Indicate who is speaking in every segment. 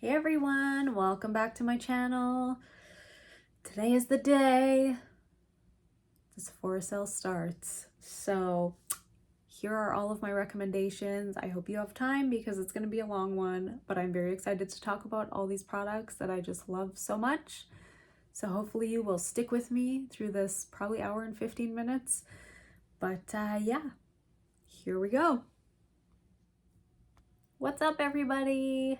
Speaker 1: Hey everyone, welcome back to my channel. Today is the day the Sephora sale starts. So here are all of my recommendations. I hope you have time because it's going to be a long one, but I'm very excited to talk about all these products that I just love so much. So hopefully you will stick with me through this probably hour and 15 minutes. But yeah, here we go. What's up everybody?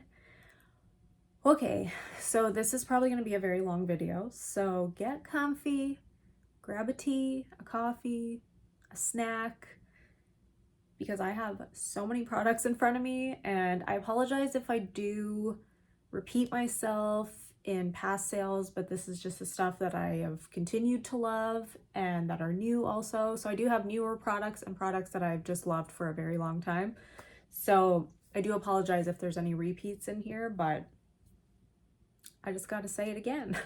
Speaker 1: Okay, so this is probably going to be a very long video, so get comfy, grab a tea, a coffee, a snack, because I have so many products in front of me, and I apologize if I do repeat myself in past sales, but this is just the stuff that I have continued to love and that are new also. So I do have newer products and products that I've just loved for a very long time. So I do apologize if there's any repeats in here, but I just got to say it again.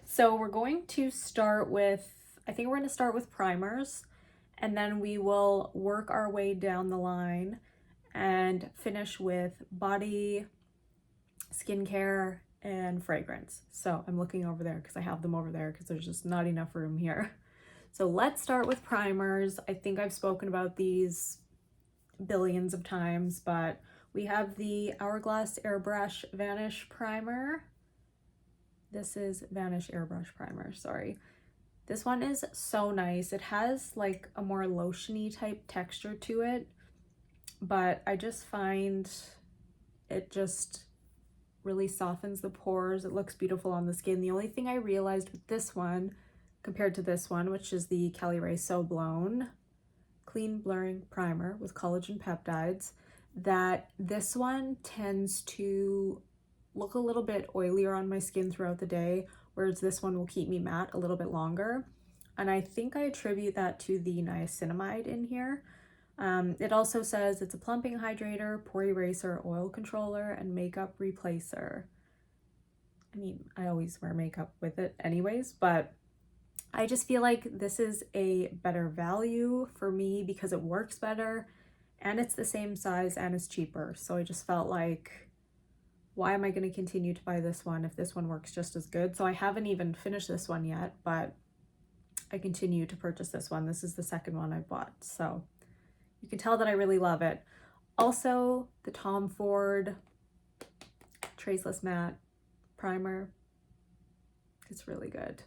Speaker 1: So we're going to start with, I think we're going to start with primers, and then we will work our way down the line and finish with body, skincare, and fragrance. So I'm looking over there because I have them over there because there's just not enough room here. So let's start with primers. I think I've spoken about these billions of times, but we have the Hourglass Airbrush Vanish Primer. This is Vanish Airbrush Primer, sorry. This one is so nice. It has like a more lotiony type texture to it, but I just find it just really softens the pores. It looks beautiful on the skin. The only thing I realized with this one compared to this one, which is the Kelly Ray So Blown Clean Blurring Primer with collagen peptides, that this one tends to look a little bit oilier on my skin throughout the day, whereas this one will keep me matte a little bit longer. And I think I attribute that to the niacinamide in here. It also says it's a plumping hydrator, pore eraser, oil controller, and makeup replacer. I mean, I always wear makeup with it anyways, but I just feel like this is a better value for me because it works better and it's the same size and it's cheaper. So I just felt like, why am I going to continue to buy this one if this one works just as good? So I haven't even finished this one yet, but I continue to purchase this one. This is the second one I bought. So you can tell that I really love it. Also, the Tom Ford Traceless Matte Primer. It's really good.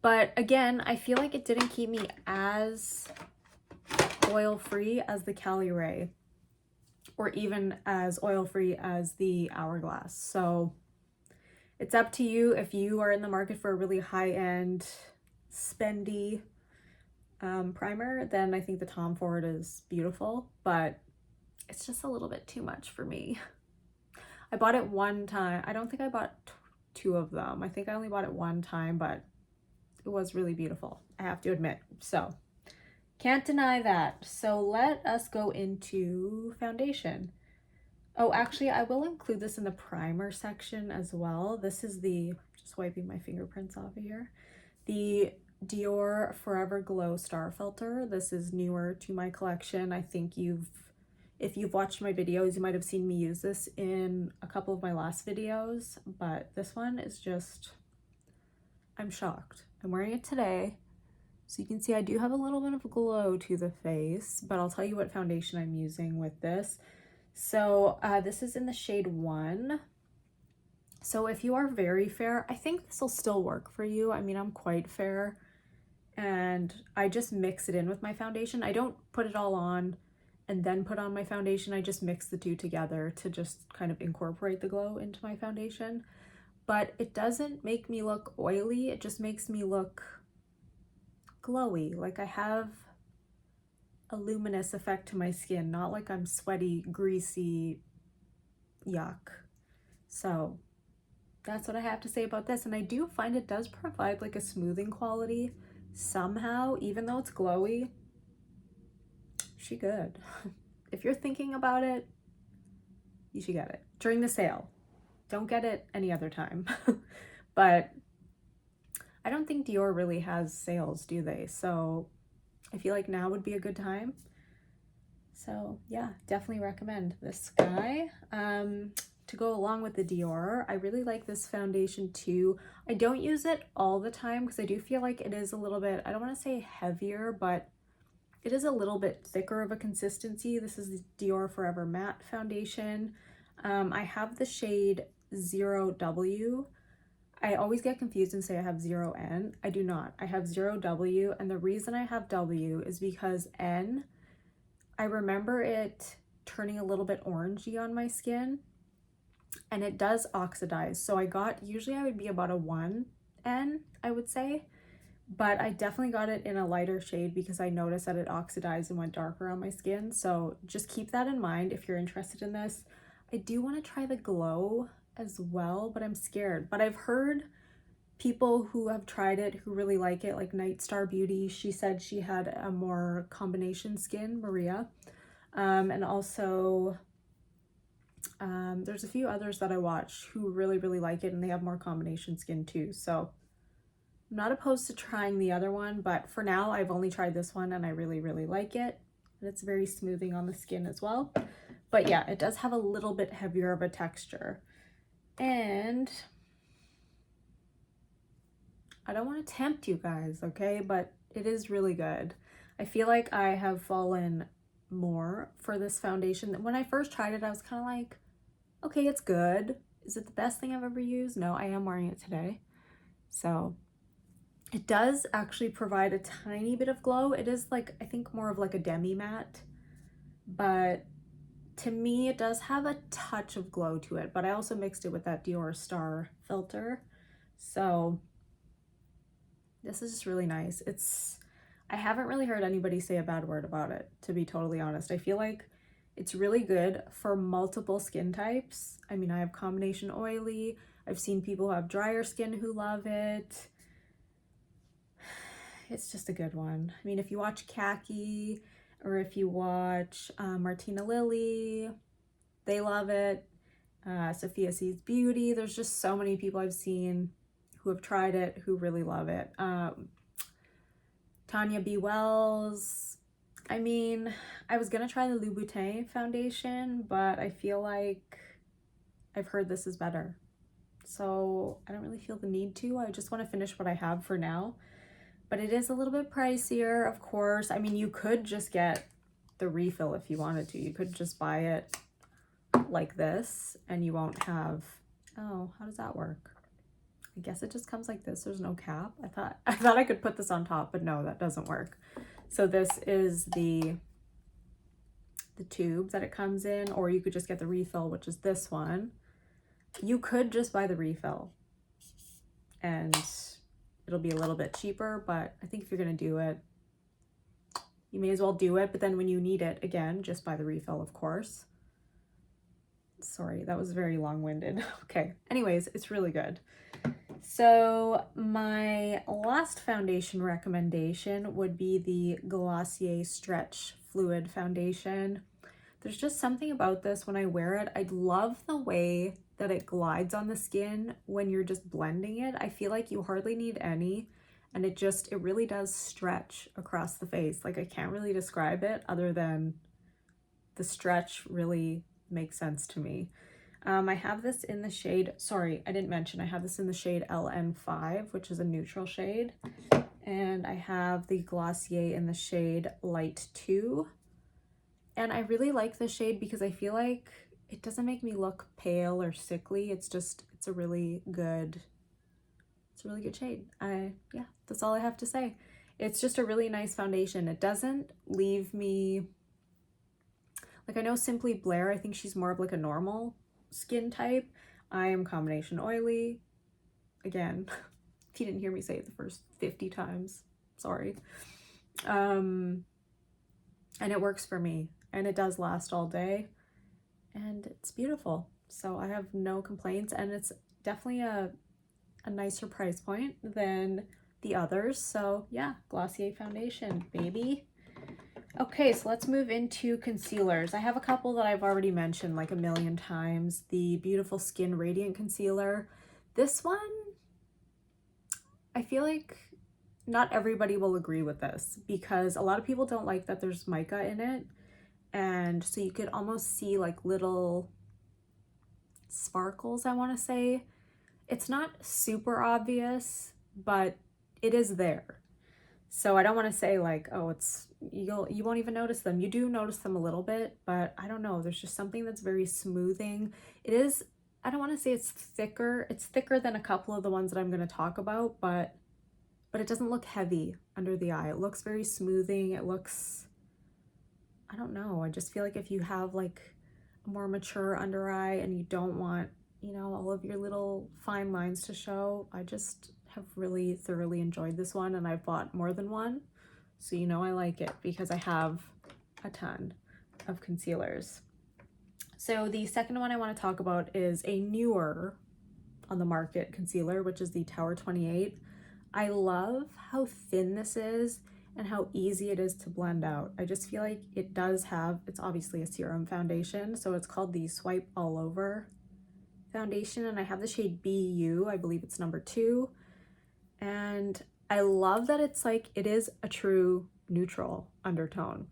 Speaker 1: But again, I feel like it didn't keep me as oil-free as the Cali Ray, or even as oil-free as the Hourglass. So it's up to you. If you are in the market for a really high-end, spendy primer, then I think the Tom Ford is beautiful, but it's just a little bit too much for me. I bought it one time. I don't think I bought two of them. I think I only bought it one time, but it was really beautiful, I have to admit. So can't deny that. So let us go into foundation. Oh, actually, I will include this in the primer section as well. This is the, just wiping my fingerprints off of here, the Dior Forever Glow Star Filter. This is newer to my collection. I think if you've watched my videos, you might have seen me use this in a couple of my last videos, but this one is just, I'm shocked. I'm wearing it today. So you can see I do have a little bit of a glow to the face, but I'll tell you what foundation I'm using with this. So this is in the shade 1. So if you are very fair, I think this will still work for you. I mean, I'm quite fair, and I just mix it in with my foundation. I don't put it all on and then put on my foundation. I just mix the two together to just kind of incorporate the glow into my foundation. But it doesn't make me look oily. It just makes me look glowy, like I have a luminous effect to my skin, not like I'm sweaty, greasy, yuck. So that's what I have to say about this. And I do find it does provide like a smoothing quality somehow, even though it's glowy. She good. If you're thinking about it, you should get it during the sale. Don't get it any other time. But I don't think Dior really has sales, do they? So I feel like now would be a good time. So yeah, definitely recommend this guy. to go along with the Dior, I really like this foundation too. I don't use it all the time because I do feel like it is a little bit, I don't want to say heavier, but it is a little bit thicker of a consistency. This is the Dior Forever Matte Foundation. I have the shade 0W. I always get confused and say I have 0N. I do not. I have 0W, and the reason I have W is because N, I remember it turning a little bit orangey on my skin, and it does oxidize. So usually I would be about a 1N, I would say, but I definitely got it in a lighter shade because I noticed that it oxidized and went darker on my skin. So just keep that in mind if you're interested in this. I do want to try the glow as well, but I'm scared. But I've heard people who have tried it who really like it, like Night Star Beauty. She said she had a more combination skin, Maria. And also there's a few others that I watch who really, really like it, and they have more combination skin too. So I'm not opposed to trying the other one, but for now I've only tried this one and I really, really like it. And it's very smoothing on the skin as well. But yeah, it does have a little bit heavier of a texture. And I don't want to tempt you guys, okay? But it is really good. I feel like I have fallen more for this foundation. When I first tried it, I was kind of like, okay, it's good. Is it the best thing I've ever used? No, I am wearing it today. So it does actually provide a tiny bit of glow. It is like, I think more of like a demi matte, but to me it does have a touch of glow to it, but I also mixed it with that Dior Star filter. So this is just really nice. I haven't really heard anybody say a bad word about it, to be totally honest. I feel like it's really good for multiple skin types. I mean, I have combination oily. I've seen people who have drier skin who love it. It's just a good one. I mean, if you watch Khaki or if you watch Martina Lily, they love it. Sophia Sees Beauty. There's just so many people I've seen who have tried it who really love it. Tanya B. Wells. I mean, I was gonna try the Louboutin foundation, but I feel like I've heard this is better. So I don't really feel the need to. I just want to finish what I have for now. But it is a little bit pricier, of course. I mean, you could just get the refill if you wanted to. You could just buy it like this and you won't have, oh, how does that work? I guess it just comes like this. There's no cap. I thought I could put this on top, but no, that doesn't work. So this is the tube that it comes in, or you could just get the refill, which is this one. You could just buy the refill and it'll be a little bit cheaper, but I think if you're gonna do it, you may as well do it. But then when you need it again, just buy the refill, of course. Sorry, that was very long-winded. Okay, anyways, it's really good. So my last foundation recommendation would be the Glossier Stretch Fluid Foundation. There's just something about this when I wear it. I love the way that it glides on the skin when you're just blending it. I feel like you hardly need any, and it really does stretch across the face. Like, I can't really describe it other than the stretch really makes sense to me. I have this in the shade, sorry, I didn't mention, I have this in the shade LN5, which is a neutral shade. And I have the Glossier in the shade Light 2. And I really like this shade because I feel like it doesn't make me look pale or sickly. It's a really good shade. Yeah, that's all I have to say. It's just a really nice foundation. It doesn't leave me, like, I know Simply Blair, I think she's more of like a normal skin type. I am combination oily. Again, if you didn't hear me say it the first 50 times, sorry. And it works for me, and it does last all day, and it's beautiful. So I have no complaints, and it's definitely a nicer price point than the others. So yeah, Glossier foundation, baby. Okay, so let's move into concealers. I have a couple that I've already mentioned like a million times. The Beautiful Skin Radiant Concealer. This one, I feel like not everybody will agree with this because a lot of people don't like that there's mica in it. And so you could almost see like little sparkles, I want to say. It's not super obvious, but it is there. So I don't want to say like, oh, it's, you won't even notice them. You do notice them a little bit, but I don't know. There's just something that's very smoothing. It is, I don't want to say it's thicker. It's thicker than a couple of the ones that I'm going to talk about, but it doesn't look heavy under the eye. It looks very smoothing. It looks, I don't know. I just feel like if you have like a more mature under eye and you don't want, you know, all of your little fine lines to show, I just have really thoroughly enjoyed this one, and I've bought more than one. So you know I like it because I have a ton of concealers. So the second one I want to talk about is a newer on the market concealer, which is the Tower 28. I love how thin this is and how easy it is to blend out. I just feel like it does have, it's obviously a serum foundation, so it's called the Swipe All Over foundation, and I have the shade BU, I believe it's number 2. And I love that it's like, it is a true neutral undertone.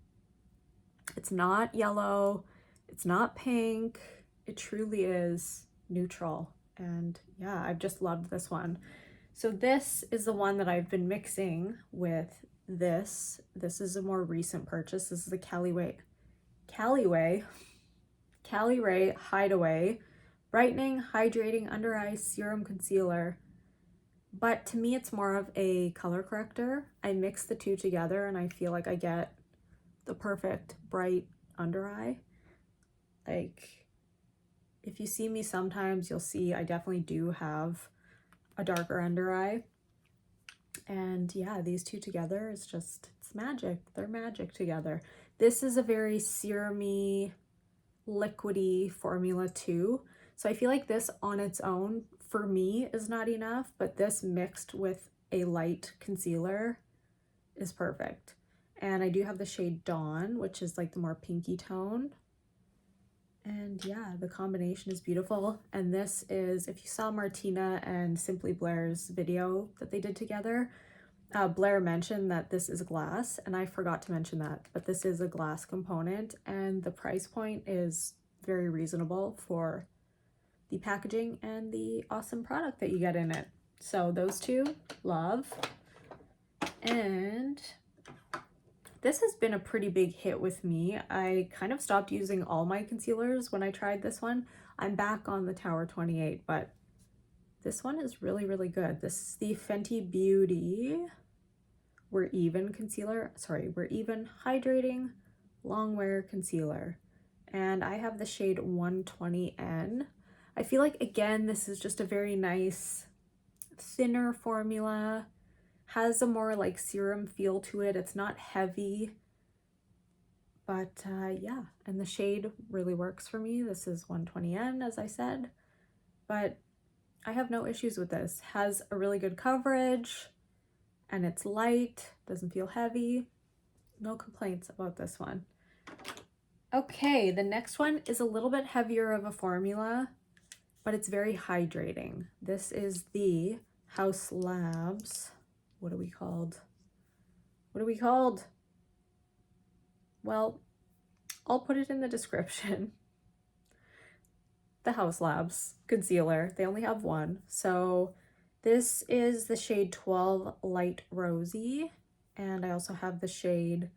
Speaker 1: It's not yellow, it's not pink, it truly is neutral. And yeah, I've just loved this one. So this is the one that I've been mixing with this. This is a more recent purchase. This is the Cali Ray Hideaway Brightening Hydrating Under Eye Serum Concealer. But to me, it's more of a color corrector. I mix the two together and I feel like I get the perfect bright under eye. Like, if you see me sometimes, you'll see I definitely do have a darker under eye. And yeah, these two together is just, it's magic. They're magic together. This is a very serum-y, liquidy formula too. So I feel like this on its own, for me, is not enough, but this mixed with a light concealer is perfect. And I do have the shade Dawn, which is like the more pinky tone. And yeah, the combination is beautiful. And this is, if you saw Martina and Simply Blair's video that they did together, Blair mentioned that this is glass, and I forgot to mention that, but this is a glass component, and the price point is very reasonable for the packaging and the awesome product that you get in it. So those two, love. And this has been a pretty big hit with me. I kind of stopped using all my concealers when I tried this one. I'm back on the Tower 28, but this one is really, really good. This is the Fenty Beauty We're Even Hydrating Longwear Concealer. And I have the shade 120N. I feel like, again, this is just a very nice, thinner formula. Has a more like serum feel to it. It's not heavy, but yeah, and the shade really works for me. This is 120N, as I said, but I have no issues with this. Has a really good coverage, and it's light, doesn't feel heavy. No complaints about this one. Okay, the next one is a little bit heavier of a formula, but it's very hydrating. This is the House Labs. What are we called? Well, I'll put it in the description. The House Labs concealer. They only have one. So this is the shade 12 Light Rosy, and I also have the shade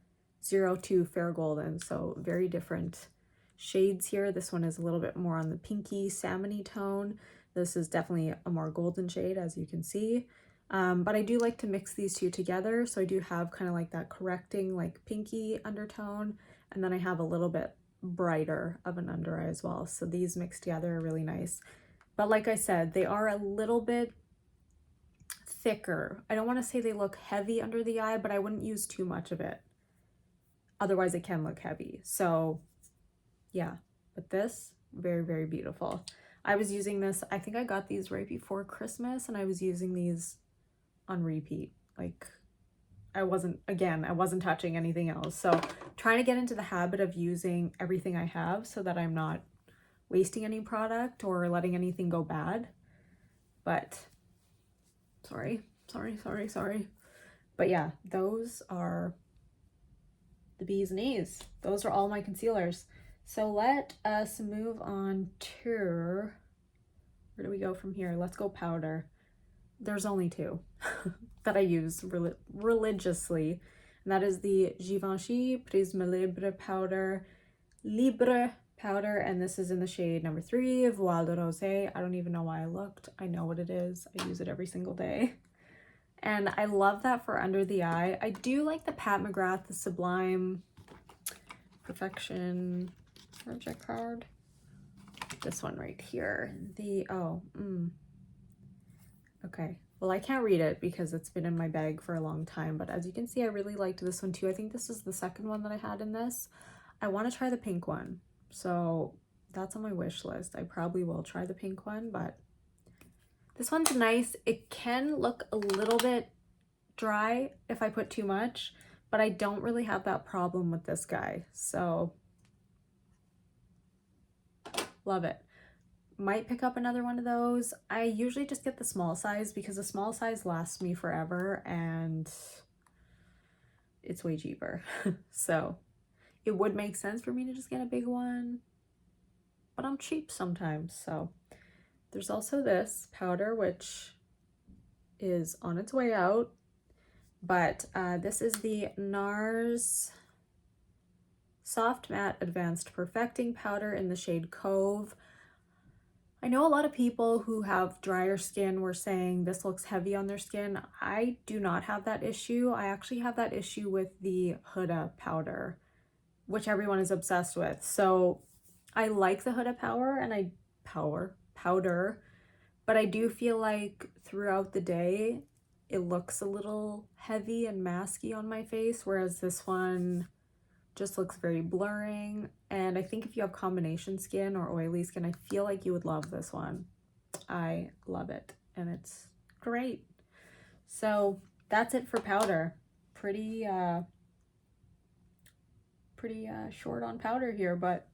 Speaker 1: 02 Fair Golden. So very different shades here. This one is a little bit more on the pinky salmony tone. This is definitely a more golden shade, as you can see. But I do like to mix these two together. So I do have kind of like that correcting like pinky undertone, and then I have a little bit brighter of an under eye as well. So these mixed together are really nice. But like I said, they are a little bit thicker. I don't want to say they look heavy under the eye, but I wouldn't use too much of it. Otherwise it can look heavy. So yeah, but this, very, very beautiful. I was using this, I think I got these right before Christmas, and I was using these on repeat. Like, I wasn't touching anything else. So trying to get into the habit of using everything I have so that I'm not wasting any product or letting anything go bad. But sorry. But yeah, those are the bee's knees. Those are all my concealers. So let us move on to Where do we go from here? Let's go powder. There's only two that I use religiously. And that is the Givenchy Prisme Libre powder. And this is in the shade number 3, Voile de Rosé. I don't even know why I looked. I know what it is. I use it every single day. And I love that for under the eye. I do like the Pat McGrath, the Sublime Perfection project card. This one right here. Okay. Well, I can't read it because it's been in my bag for a long time, but as you can see, I really liked this one too. I think this is the second one that I had in this. I want to try the pink one. So that's on my wish list. I probably will try the pink one, but this one's nice. It can look a little bit dry if I put too much, but I don't really have that problem with this guy. So love it. Might pick up another one of those. I usually just get the small size because the small size lasts me forever and it's way cheaper. So it would make sense for me to just get a big one, but I'm cheap sometimes. So there's also this powder, which is on its way out, but this is the NARS Soft Matte Advanced Perfecting Powder in the shade Cove. I know a lot of people who have drier skin were saying this looks heavy on their skin. I do not have that issue. I actually have that issue with the Huda powder, which everyone is obsessed with. So I like the Huda powder, but I do feel like throughout the day, it looks a little heavy and masky on my face, whereas this one just looks very blurring. And I think if you have combination skin or oily skin, I feel like you would love this one. I love it and it's great. So that's it for powder. Pretty short on powder here, but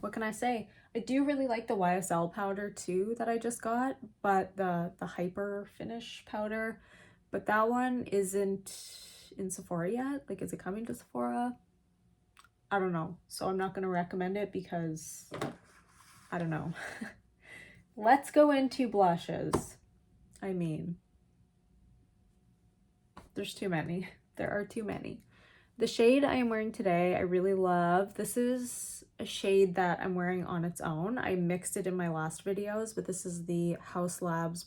Speaker 1: what can I say? I do really like the YSL powder too that I just got, but the Hyper Finish powder, but that one isn't in Sephora yet. Like, is it coming to Sephora? I don't know. So I'm not going to recommend it because I don't know. Let's go into blushes. I mean, there's too many. There are too many. The shade I am wearing today, I really love. This is a shade that I'm wearing on its own. I mixed it in my last videos, but this is the Haus Labs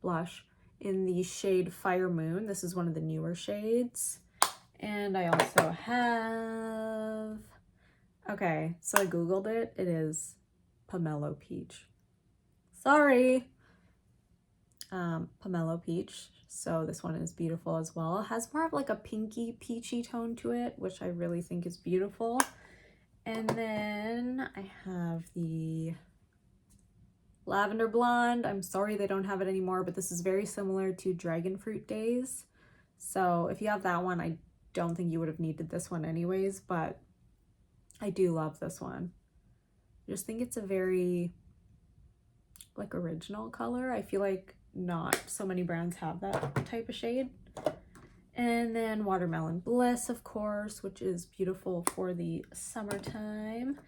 Speaker 1: blush in the shade Fire Moon. This is one of the newer shades. And I also have, okay, so I Googled it. It is Pomelo Peach. Sorry. Pomelo Peach. So this one is beautiful as well. It has more of like a pinky peachy tone to it, which I really think is beautiful. And then I have the Lavender Blonde. I'm sorry they don't have it anymore, but this is very similar to Dragon Fruit Days. So if you have that one, I don't think you would have needed this one anyways, but I do love this one. I just think it's a very like original color. I feel like not so many brands have that type of shade. And then Watermelon Bliss, of course, which is beautiful for the summertime.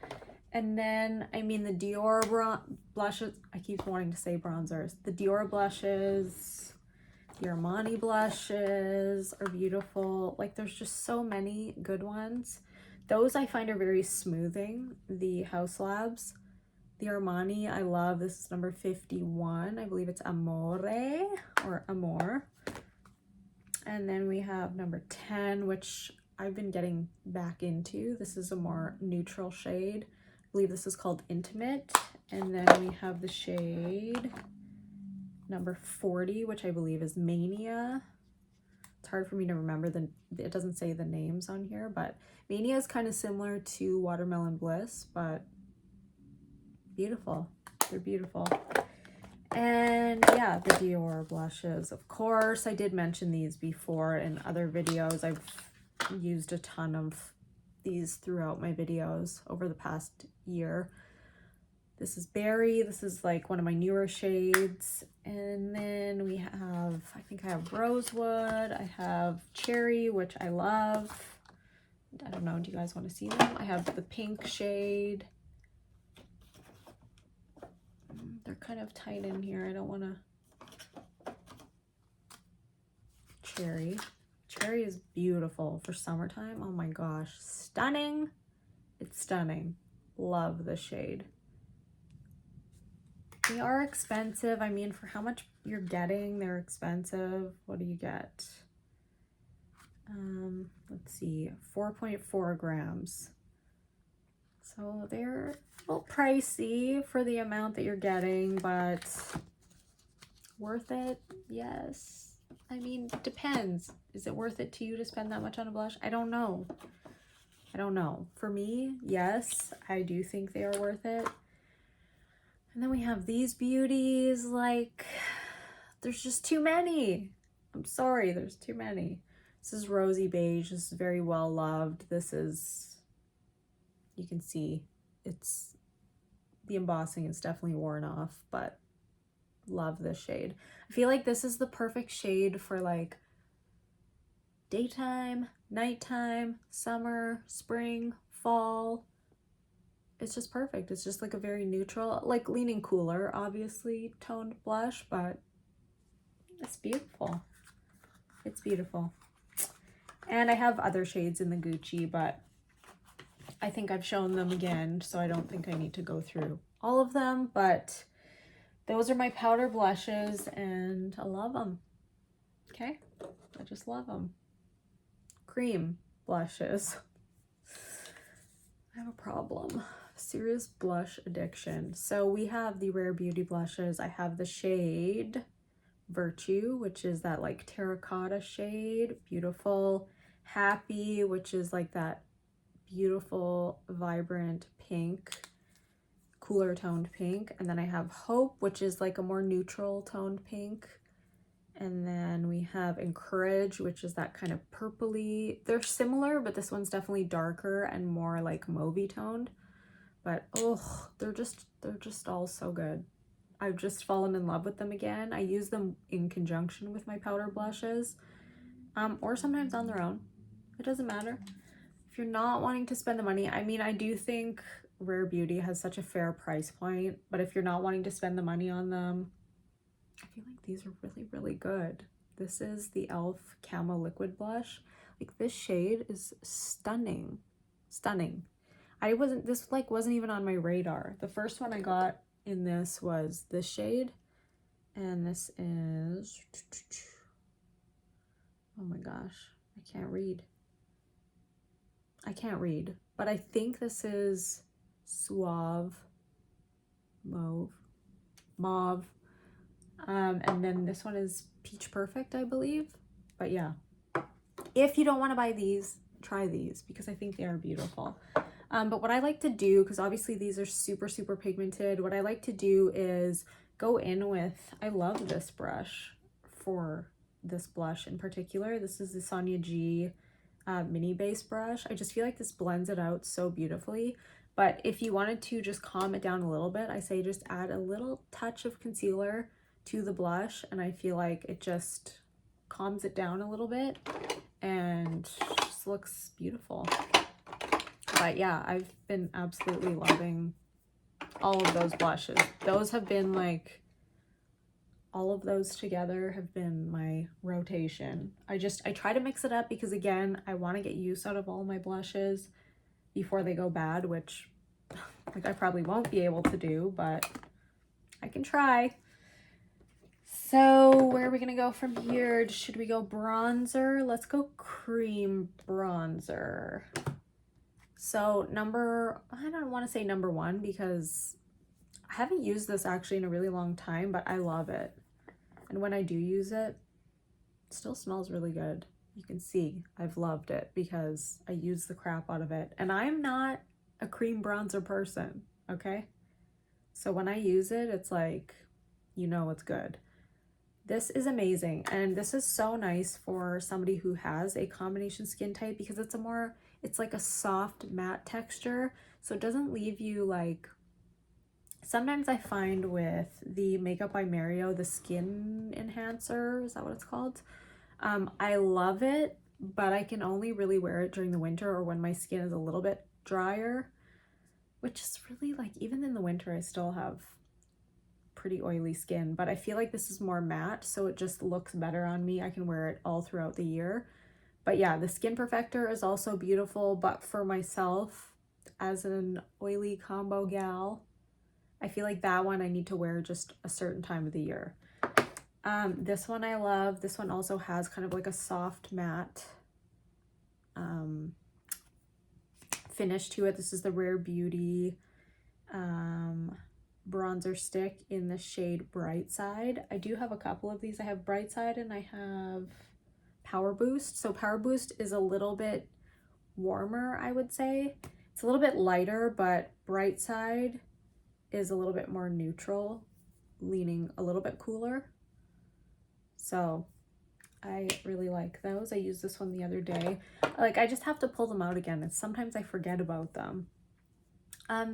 Speaker 1: And then, I mean, the Dior blushes, I keep wanting to say bronzers. The Dior blushes, the Armani blushes are beautiful. Like, there's just so many good ones. Those I find are very smoothing. The Haus Labs. The Armani, I love. This is number 51. I believe it's Amore or Amore. And then we have number 10, which I've been getting back into. This is a more neutral shade. I believe this is called Intimate. And then we have the shade number 40, which I believe is Mania. It's hard for me to remember, it doesn't say the names on here, but Mania is kind of similar to Watermelon Bliss, but beautiful. They're beautiful. And yeah, the Dior blushes, of course. I did mention these before in other videos. I've used a ton of these throughout my videos over the past year. This is Berry. This is like one of my newer shades. And then we have, I think I have Rosewood. I have Cherry, which I love. I don't know, do you guys want to see them? I have the pink shade. they're kind of tight in here. I don't want to. Cherry. Cherry is beautiful for summertime. Oh my gosh, stunning. It's stunning. Love the shade. They are expensive. I mean, for how much you're getting, they're expensive. What do you get? Let's see, 4.4 grams. So they're a little pricey for the amount that you're getting, but worth it? Yes. I mean, depends. Is it worth it to you to spend that much on a blush? I don't know. I don't know. For me, yes, I do think they are worth it. And then we have these beauties, like, there's just too many. I'm sorry, there's too many. This is Rosy Beige. This is very well loved. This is, you can see, it's, the embossing is definitely worn off, but love this shade. I feel like this is the perfect shade for like daytime, nighttime, summer, spring, fall. It's just perfect. It's just like a very neutral, like leaning cooler, obviously, toned blush, but it's beautiful. It's beautiful. And I have other shades in the Gucci, but I think I've shown them again, so I don't think I need to go through all of them, but those are my powder blushes, and I love them. Okay? I just love them. Cream blushes. I have a problem. Serious blush addiction. So we have the Rare Beauty blushes. I have the shade Virtue, which is that like terracotta shade. Beautiful. Happy, which is like that beautiful, vibrant pink, cooler toned pink. And then I have Hope, which is like a more neutral toned pink. And then we have Encourage, which is that kind of purpley. They're similar, but this one's definitely darker and more like mauvey toned. But oh, they're just all so good. I've just fallen in love with them again. I use them in conjunction with my powder blushes, or sometimes on their own. It doesn't matter. If you're not wanting to spend the money, I mean, I do think Rare Beauty has such a fair price point, but if you're not wanting to spend the money on them, I feel like these are really, really good. This is the e.l.f. Camo Liquid Blush. Like, this shade is stunning. Stunning. This like wasn't even on my radar. The first one I got in this was this shade, and this is, oh my gosh, I can't read, but I think this is Suave Mauve, and then this one is Peach Perfect, I believe. But yeah, if you don't want to buy these, try these, because I think they are beautiful. But what I like to do, because obviously these are super, super pigmented, what I like to do is go in with, I love this brush for this blush in particular. This is the Sonia G mini base brush. I just feel like this blends it out so beautifully. But if you wanted to just calm it down a little bit, I say just add a little touch of concealer to the blush, and I feel like it just calms it down a little bit and just looks beautiful. But yeah, I've been absolutely loving all of those blushes. Those have been like, all of those together have been my rotation. I try to mix it up because, again, I want to get use out of all my blushes before they go bad, which like I probably won't be able to do, but I can try. So where are we gonna go from here? Should we go bronzer? Let's go cream bronzer. So I don't want to say number one, because I haven't used this actually in a really long time, but I love it. And when I do use it, it still smells really good. You can see I've loved it because I use the crap out of it. And I'm not a cream bronzer person, okay? So when I use it, it's like, you know it's good. This is amazing, and this is so nice for somebody who has a combination skin type, because it's like a soft matte texture, so it doesn't leave you like, sometimes I find with the Makeup by Mario, the skin enhancer, is that what it's called? I love it, but I can only really wear it during the winter or when my skin is a little bit drier, which is really like, even in the winter I still have pretty oily skin, but I feel like this is more matte, so it just looks better on me. I can wear it all throughout the year. But yeah, the Skin Perfector is also beautiful, but for myself, as an oily combo gal, I feel like that one I need to wear just a certain time of the year. This one I love. This one also has kind of like a soft matte finish to it. This is the Rare Beauty bronzer stick in the shade Bright Side. I do have a couple of these. I have Bright Side and I have Power Boost. So Power Boost is a little bit warmer, I would say. It's a little bit lighter, but Bright Side is a little bit more neutral, leaning a little bit cooler. So I really like those. I used this one the other day. Like, I just have to pull them out again. It's sometimes I forget about them.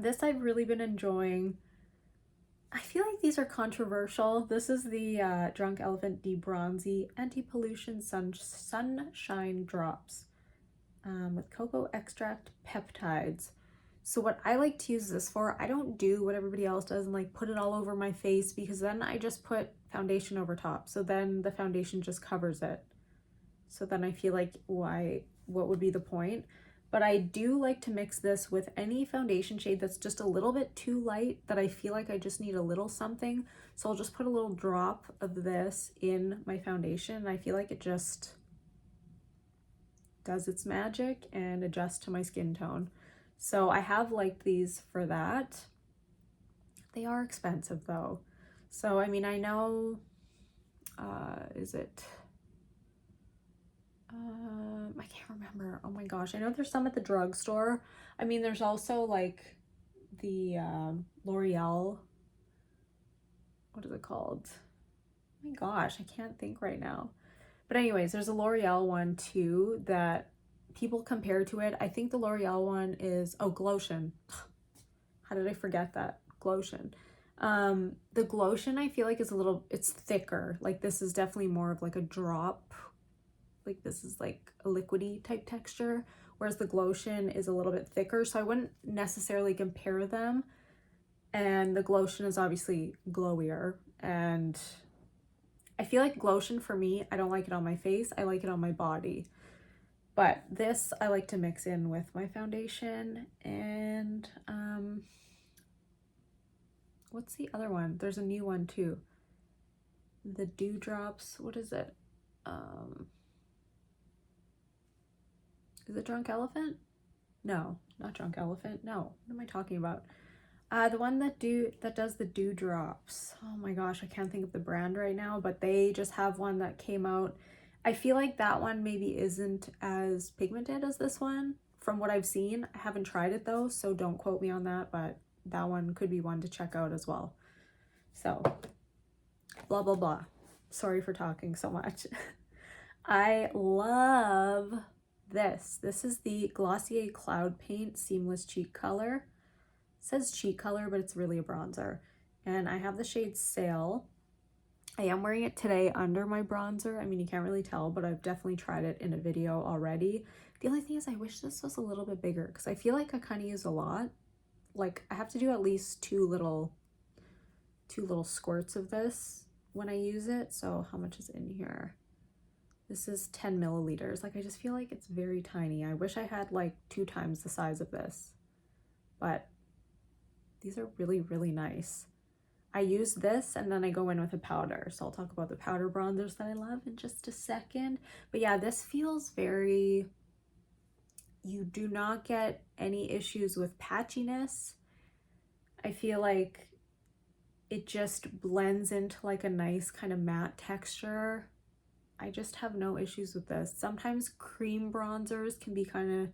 Speaker 1: This I've really been enjoying. I feel like these are controversial. This is the Drunk Elephant De-Bronzy Anti-Pollution Sunshine Drops with cocoa extract peptides. So what I like to use this for, I don't do what everybody else does and like put it all over my face, because then I just put foundation over top. So then the foundation just covers it. So then I feel like what would be the point? But I do like to mix this with any foundation shade that's just a little bit too light, that I feel like I just need a little something. So I'll just put a little drop of this in my foundation, and I feel like it just does its magic and adjusts to my skin tone. So I have liked these for that. They are expensive though. So I mean, I know, is it, I can't remember. Oh my gosh, I know there's some at the drugstore. I mean, there's also like the L'Oreal, what is it called? Oh my gosh, I can't think right now. But anyways, there's a L'Oreal one too that people compare to it. I think the L'Oreal one is, oh, Glotion. How did I forget that? Glotion. The Glotion I feel like is a little, it's thicker. Like this is definitely more of like a drop. Like this is like a liquidy type texture, whereas the Glotion is a little bit thicker. So I wouldn't necessarily compare them. And the Glotion is obviously glowier, and I feel like Glotion for me, I don't like it on my face. I like it on my body. But this I like to mix in with my foundation. And what's the other one? There's a new one too. The Dewdrops, what is it? Is it Drunk Elephant? No, not Drunk Elephant. No, what am I talking about? The one that does the Dewdrops. Oh my gosh, I can't think of the brand right now, but they just have one that came out. I feel like that one maybe isn't as pigmented as this one from what I've seen. I haven't tried it though, so don't quote me on that, but that one could be one to check out as well. So, blah, blah, blah. Sorry for talking so much. I love this. This is the Glossier Cloud Paint Seamless Cheek Color. It says cheek color, but it's really a bronzer. And I have the shade Sail. I am wearing it today under my bronzer. I mean, you can't really tell, but I've definitely tried it in a video already. The only thing is I wish this was a little bit bigger, because I feel like I kind of use a lot. Like I have to do at least two little squirts of this when I use it. So how much is in here? This is 10 milliliters. Like I just feel like it's very tiny. I wish I had like 2 times the size of this, but these are really, really nice. I use this and then I go in with a powder. So I'll talk about the powder bronzers that I love in just a second. But yeah, this feels very, you do not get any issues with patchiness. I feel like it just blends into like a nice kind of matte texture. I just have no issues with this. Sometimes cream bronzers can be kind of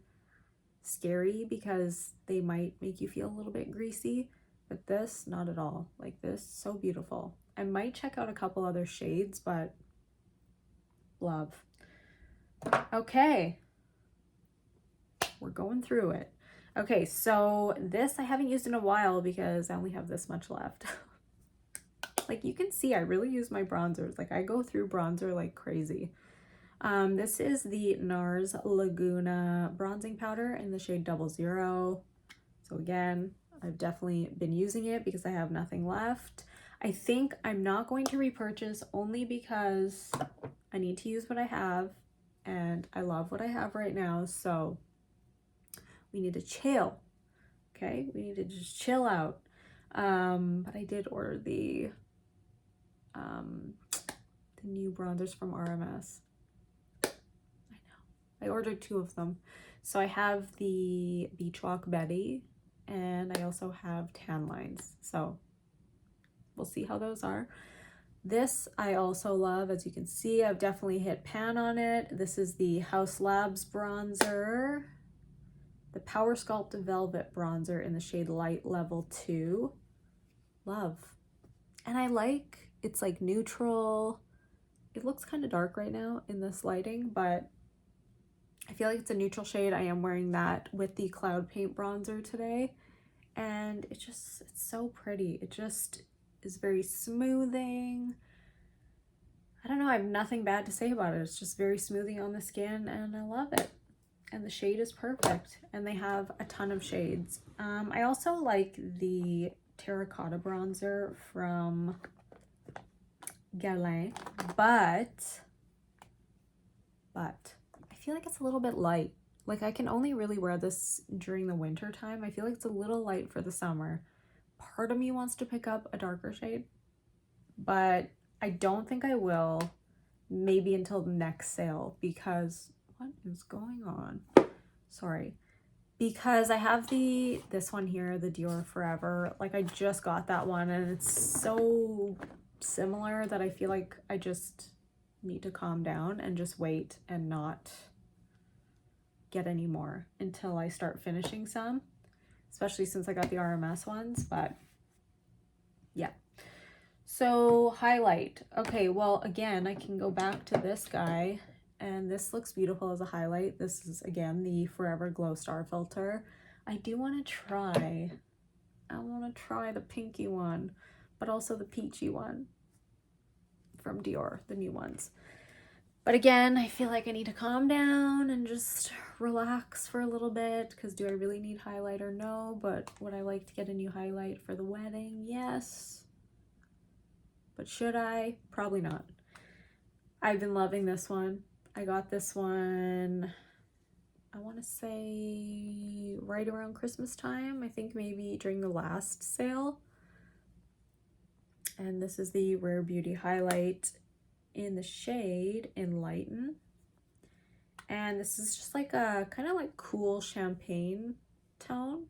Speaker 1: scary because they might make you feel a little bit greasy. But this, not at all. Like this, so beautiful. I might check out a couple other shades, but love. Okay, we're going through it. Okay, so this I haven't used in a while because I only have this much left. Like you can see, I really use my bronzers. Like I go through bronzer like crazy. This is the NARS Laguna bronzing powder in the shade 00. So again, I've definitely been using it because I have nothing left. I think I'm not going to repurchase only because I need to use what I have and I love what I have right now. So we need to chill. Okay, we need to just chill out. But I did order the new bronzers from RMS. I know. I ordered 2 of them. So I have the Beach Walk Betty and I also have Tan Lines. So we'll see how those are. This I also love. As you can see, I've definitely hit pan on it. This is the House Labs bronzer, the Power Sculpt Velvet bronzer in the shade Light Level 2. Love. And I like, it's like neutral. It looks kind of dark right now in this lighting, but I feel like it's a neutral shade. I am wearing that with the Cloud Paint bronzer today. And it's so pretty. It just is very smoothing. I don't know, I have nothing bad to say about it. It's just very smoothing on the skin and I love it. And the shade is perfect. And they have a ton of shades. I also like the Terracotta bronzer from Guerlain, but I feel like it's a little bit light. Like I can only really wear this during the winter time. I feel like it's a little light for the summer. Part of me wants to pick up a darker shade, but I don't think I will, maybe until the next sale, because what is going on? Sorry. Because I have this one here, the Dior Forever. Like I just got that one and it's so similar that I feel like I just need to calm down and just wait and not get any more until I start finishing some, especially since I got the RMS ones. But yeah. So highlight. Okay, well, again, I can go back to this guy and this looks beautiful as a highlight. This is, again, the Forever Glow Star Filter. I do want to try, the pinky one, but also the peachy one from Dior, the new ones. But again, I feel like I need to calm down and just relax for a little bit, because do I really need highlighter? No, but would I like to get a new highlight for the wedding? Yes. But should I? Probably not. I've been loving this one. I got this one, I want to say right around Christmas time. I think maybe during the last sale. And this is the Rare Beauty highlight in the shade Enlighten. And this is just like a kind of like cool champagne tone,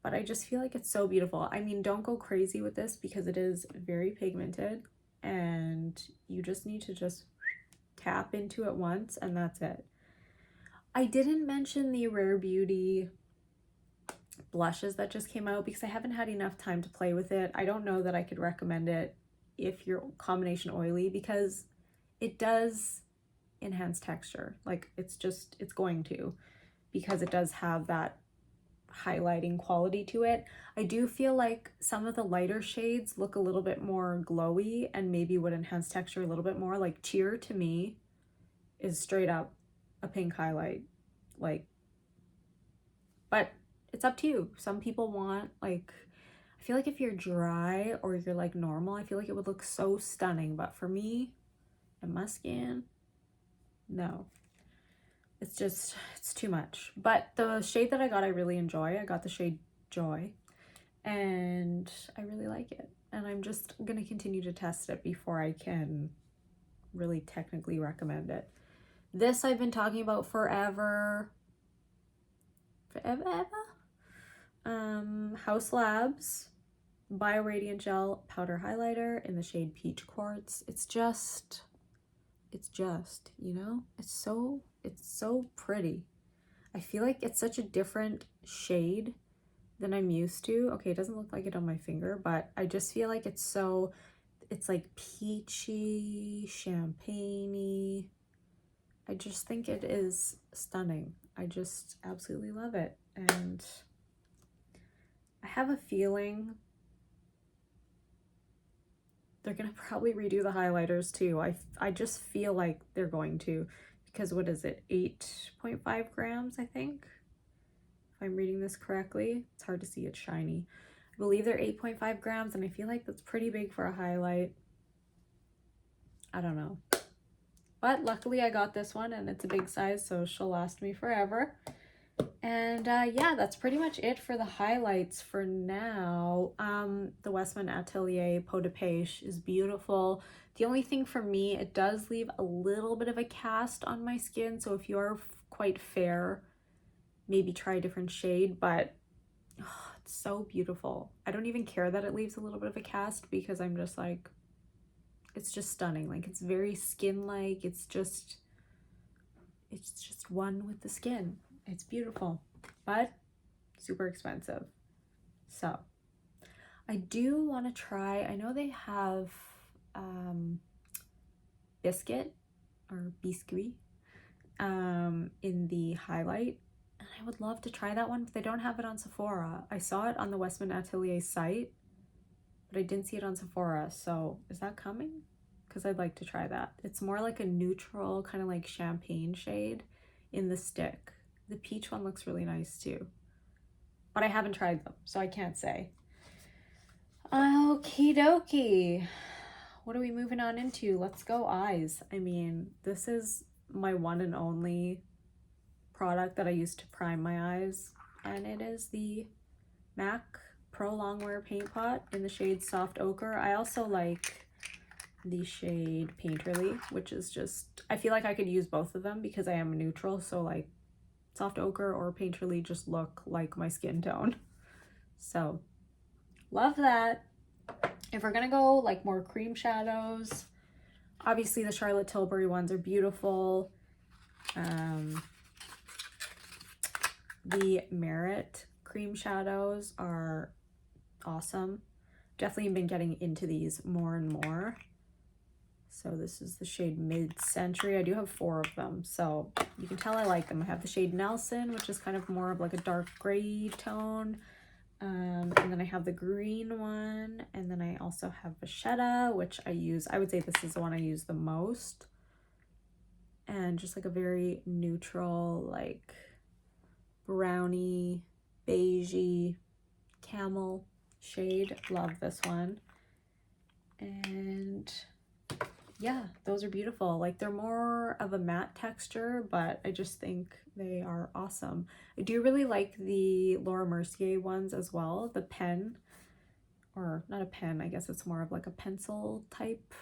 Speaker 1: but I just feel like it's so beautiful. I mean, don't go crazy with this because it is very pigmented and you just need to just tap into it once and that's it. I didn't mention the Rare Beauty blushes that just came out because I haven't had enough time to play with it. I don't know that I could recommend it if you're combination oily, because it does enhance texture. Like it's going to, because it does have that highlighting quality to it. I do feel like some of the lighter shades look a little bit more glowy and maybe would enhance texture a little bit more. Like Cheer to me is straight up a pink highlight, like, but it's up to you. Some people want, like, I feel like if you're dry or you're like normal, I feel like it would look so stunning, but for me and my skin, no, it's too much. But the shade that I got, I really enjoy. I got the shade Joy and I really like it, and I'm just gonna continue to test it before I can really technically recommend it. This I've been talking about forever. House Labs Bio Radiant Gel Powder Highlighter in the shade Peach Quartz. It's just, you know, it's so pretty. I feel like it's such a different shade than I'm used to. Okay, it doesn't look like it on my finger, but I just feel like it's like peachy, champagne-y. I just think it is stunning. I just absolutely love it. And I have a feeling they're gonna probably redo the highlighters too. I just feel like they're going to, because what is it, 8.5 grams, I think, if I'm reading this correctly. It's hard to see, it's shiny. I believe they're 8.5 grams, and I feel like that's pretty big for a highlight. I don't know. But luckily I got this one, and it's a big size, so she'll last me forever. And yeah, that's pretty much it for the highlights for now. The Westman Atelier Peau de Pêche is beautiful. The only thing for me, it does leave a little bit of a cast on my skin, so if you're quite fair, maybe try a different shade, but oh, it's so beautiful. I don't even care that it leaves a little bit of a cast because I'm just like, it's just stunning. Like, it's very skin-like. It's just one with the skin. It's beautiful, but super expensive. So I do want to try, I know they have biscuit or biscuit in the highlight, and I would love to try that one, but they don't have it on Sephora. I saw it on the Westman Atelier site, but I didn't see it on Sephora. So is that coming? Because I'd like to try that. It's more like a neutral kind of like champagne shade in the stick. The peach one looks really nice too, but I haven't tried them, so I can't say. Okie dokie. What are we moving on into? Let's go eyes. I mean, this is my one and only product that I use to prime my eyes, and it is the MAC Pro Longwear Paint Pot in the shade Soft Ochre. I also like the shade Painterly, which is just, I feel like I could use both of them because I am a neutral, so like Soft Ochre or Painterly just look like my skin tone. So love that. If we're gonna go like more cream shadows, obviously the Charlotte Tilbury ones are beautiful. The Merit cream shadows are awesome. Definitely been getting into these more and more. So this is the shade Mid-Century. I do have 4 of them, so you can tell I like them. I have the shade Nelson, which is kind of more of like a dark gray tone. And then I have the green one, and then I also have Vachetta, which I use. I would say this is the one I use the most. And just like a very neutral, like brownie, beigey, camel shade. Love this one. And yeah, those are beautiful. Like, they're more of a matte texture, but I just think they are awesome. I do really like the Laura Mercier ones as well. The pen, or not a pen, I guess it's more of like a pencil type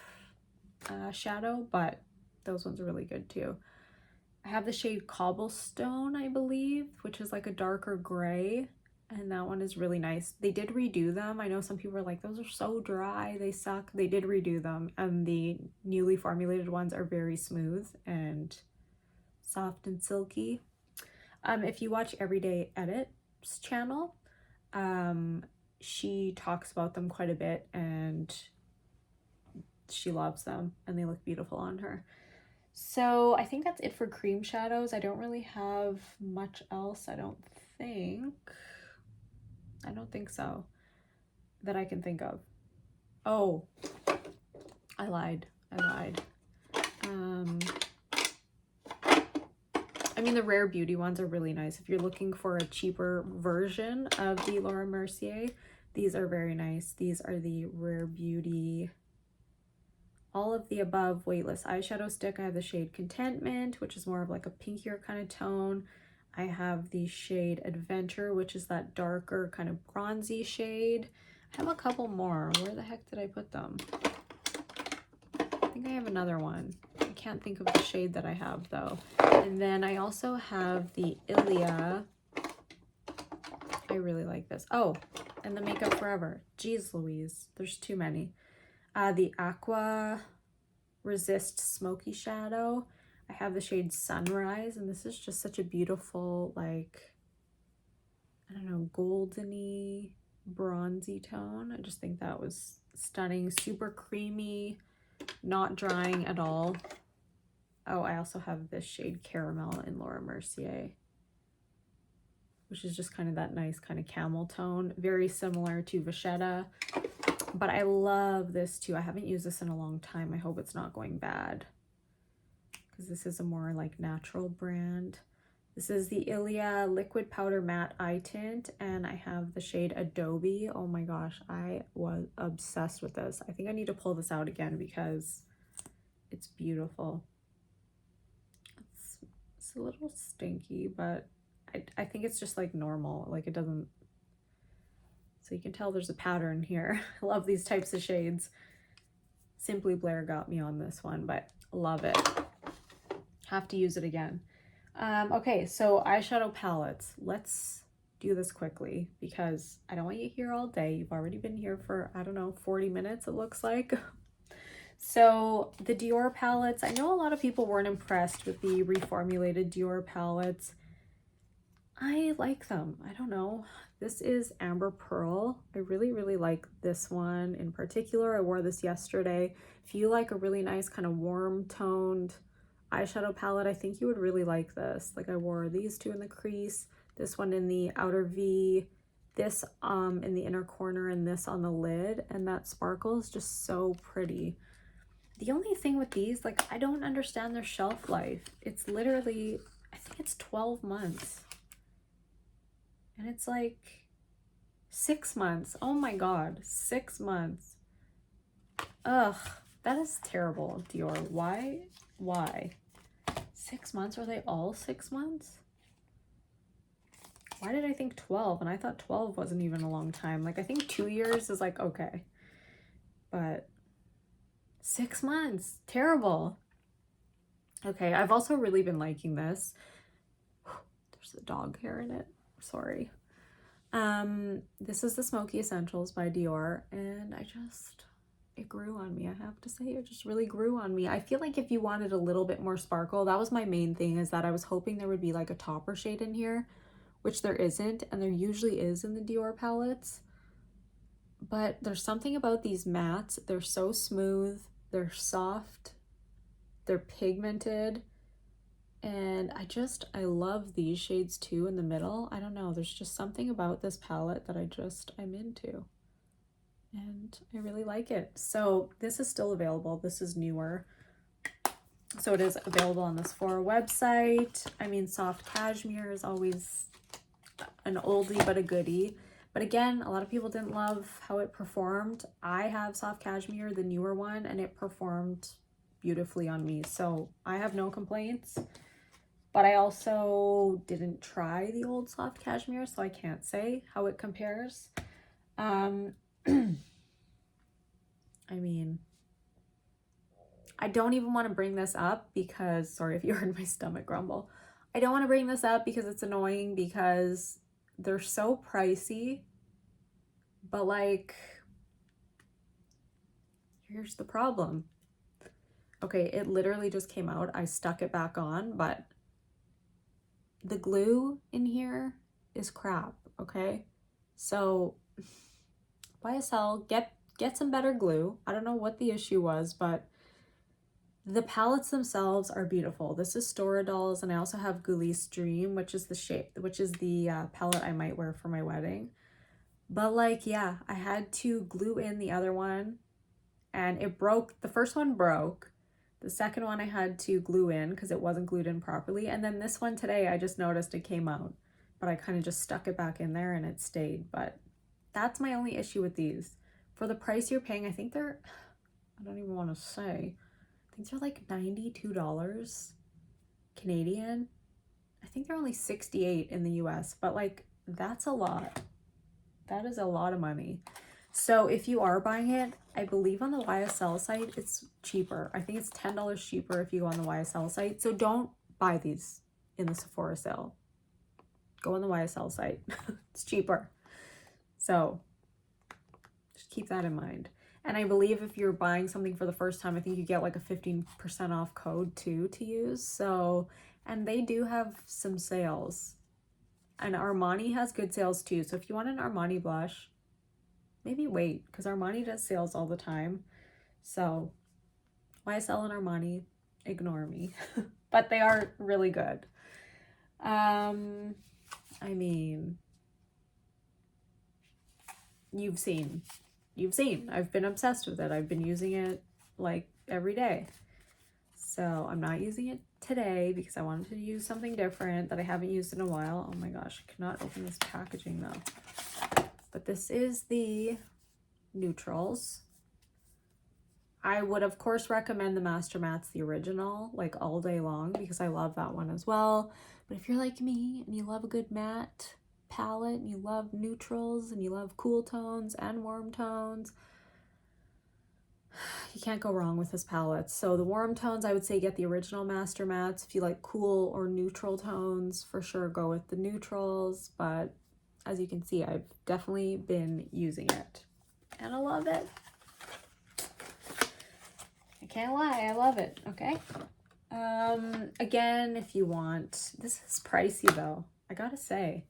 Speaker 1: shadow, but those ones are really good too. I have the shade Cobblestone, I believe, which is like a darker gray, and that one is really nice. They did redo them. I know some people are like, those are so dry, they suck. They did redo them, and the newly formulated ones are very smooth and soft and silky. If you watch Everyday Edit's channel, she talks about them quite a bit, and she loves them, and they look beautiful on her. So I think that's it for cream shadows. I don't really have much else, I don't think so, that I can think of. Oh, I lied. I mean, the Rare Beauty ones are really nice. If you're looking for a cheaper version of the Laura Mercier, these are very nice. These are the Rare Beauty All of the Above Weightless Eyeshadow Stick. I have the shade Contentment, which is more of like a pinkier kind of tone. I have the shade Adventure, which is that darker kind of bronzy shade. I have a couple more. Where the heck did I put them? I think I have another one. I can't think of the shade that I have though. And then I also have the Ilia. I really like this. Oh, and the Makeup Forever. Jeez Louise, there's too many. The Aqua Resist Smoky Shadow. I have the shade Sunrise, and this is just such a beautiful, like, I don't know, goldeny, bronzy tone. I just think that was stunning. Super creamy, not drying at all. Oh, I also have this shade Caramel in Laura Mercier, which is just kind of that nice kind of camel tone. Very similar to Vachetta, but I love this too. I haven't used this in a long time. I hope it's not going bad, because this is a more like natural brand. This is the Ilia Liquid Powder Matte Eye Tint, and I have the shade Adobe. Oh my gosh, I was obsessed with this. I think I need to pull this out again because it's beautiful. It's a little stinky, but I think it's just like normal. Like it doesn't, so you can tell there's a pattern here. I love these types of shades. Simply Blair got me on this one, but love it. Have to use it again. Okay, so eyeshadow palettes. Let's do this quickly because I don't want you here all day. You've already been here for, I don't know, 40 minutes it looks like. So the Dior palettes, I know a lot of people weren't impressed with the reformulated Dior palettes. I like them. I don't know. This is Amber Pearl. I really like this one in particular. I wore this yesterday. If you like a really nice kind of warm toned eyeshadow palette, I think you would really like this. Like I wore these two in the crease, this one in the outer V, this in the inner corner, and this on the lid, and that sparkle is just so pretty. The only thing with these, like I don't understand their shelf life. It's literally, I think it's 12 months. And it's like 6 months. Oh my god, 6 months. Ugh, that is terrible, Dior. Why? 6 months? Are they all 6 months? Why did I think 12? And I thought 12 wasn't even a long time. Like I think 2 years is like okay. But 6 months, terrible. Okay, I've also really been liking this. There's a dog hair in it. Sorry. This is the Smoky Essentials by Dior, and it grew on me. I have to say, it just really grew on me. I feel like if you wanted a little bit more sparkle, that was my main thing, is that I was hoping there would be like a topper shade in here, which there isn't, and there usually is in the Dior palettes. But there's something about these mattes. They're so smooth, they're soft, they're pigmented, and I love these shades too in the middle. I don't know, there's just something about this palette that I'm into, and I really like it. So this is still available. This is newer, so it is available on the Sephora website. I mean, soft cashmere is always an oldie but a goodie, but again, a lot of people didn't love how it performed. I have soft cashmere, the newer one, and it performed beautifully on me, so I have no complaints. But I also didn't try the old soft cashmere, so I can't say how it compares. I mean, I don't even want to bring this up because, sorry if you heard my stomach grumble. I don't want to bring this up because it's annoying, because they're so pricey. But like, here's the problem. Okay, it literally just came out. I stuck it back on, but the glue in here is crap, okay? So YSL, get some better glue. I don't know what the issue was, but the palettes themselves are beautiful. This is Storadol's, and I also have Goulis Dream, which is the palette I might wear for my wedding. But like, yeah, I had to glue in the other one, and it broke. The first one broke. The second one I had to glue in because it wasn't glued in properly. And then this one today, I just noticed it came out, but I kind of just stuck it back in there and it stayed. But that's my only issue with these. For the price you're paying, I think they're, I don't even want to say, I think they're like $92 Canadian. I think they're only $68 in the US, but like, that's a lot. That is a lot of money. So if you are buying it, I believe on the YSL site, it's cheaper. I think it's $10 cheaper if you go on the YSL site. So don't buy these in the Sephora sale. Go on the YSL site. It's cheaper. So just keep that in mind. And I believe if you're buying something for the first time, I think you get like a 15% off code too to use. So, and they do have some sales. And Armani has good sales too. So if you want an Armani blush, maybe wait, because Armani does sales all the time. So YSL and Armani, ignore me. But they are really good. I mean, you've seen. I've been obsessed with it. I've been using it like every day. So I'm not using it today because I wanted to use something different that I haven't used in a while. Oh my gosh, I cannot open this packaging though. But this is the neutrals. I would of course recommend the Master Mattes, the original, like all day long, because I love that one as well. But if you're like me and you love a good matte palette and you love neutrals and you love cool tones and warm tones, you can't go wrong with this palette. So the warm tones, I would say get the original Master Mattes. If you like cool or neutral tones, for sure go with the neutrals. But as you can see, I've definitely been using it and I love it. I can't lie, I love it. Okay. Again, if you want, this is pricey though, I gotta say.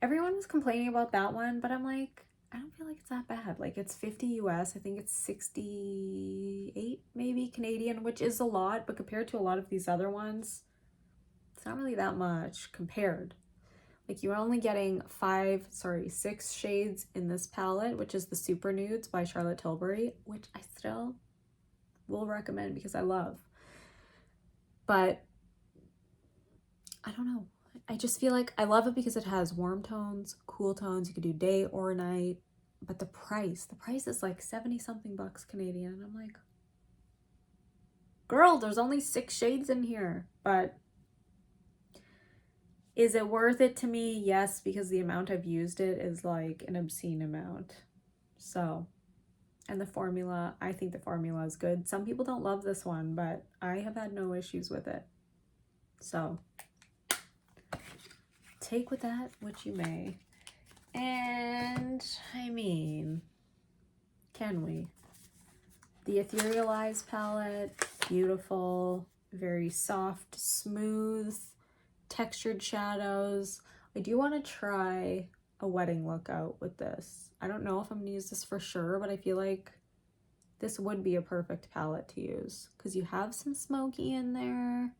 Speaker 1: Everyone was complaining about that one, but I'm like, I don't feel like it's that bad. Like, it's 50 US, I think it's 68 maybe Canadian, which is a lot, but compared to a lot of these other ones, it's not really that much compared. Like, you're only getting 6 shades in this palette, which is the Super Nudes by Charlotte Tilbury, which I still will recommend because I love. But I don't know. I just feel like I love it because it has warm tones, cool tones. You could do day or night. But the price is like 70 something bucks Canadian. And I'm like, girl, there's only 6 shades in here. But is it worth it to me? Yes, because the amount I've used it is like an obscene amount. So, and the formula, I think the formula is good. Some people don't love this one, but I have had no issues with it. So, take with that what you may. And, I mean, can we? The Ethereal Eyes palette, beautiful, very soft, smooth, textured shadows. I do want to try a wedding look out with this. I don't know if I'm going to use this for sure, but I feel like this would be a perfect palette to use because you have some smoky in there.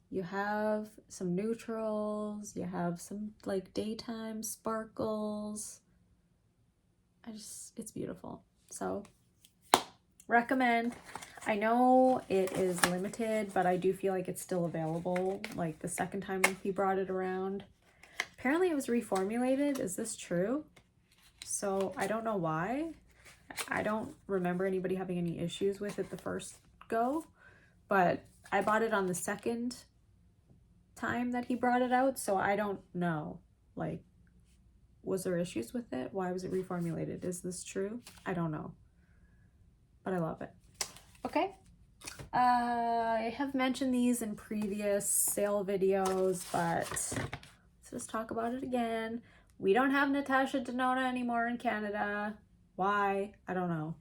Speaker 1: You have some neutrals, you have some like daytime sparkles. It's beautiful. So, recommend. I know it is limited, but I do feel like it's still available. Like the second time he brought it around. Apparently it was reformulated. Is this true? So, I don't know why. I don't remember anybody having any issues with it the first go, but I bought it on the second time that he brought it out, so I don't know, like, was there issues with it? Why was it reformulated? Is this true? I don't know, but I love it. Okay, I have mentioned these in previous sale videos, but let's just talk about it again. We don't have Natasha Denona anymore in Canada. Why? I don't know,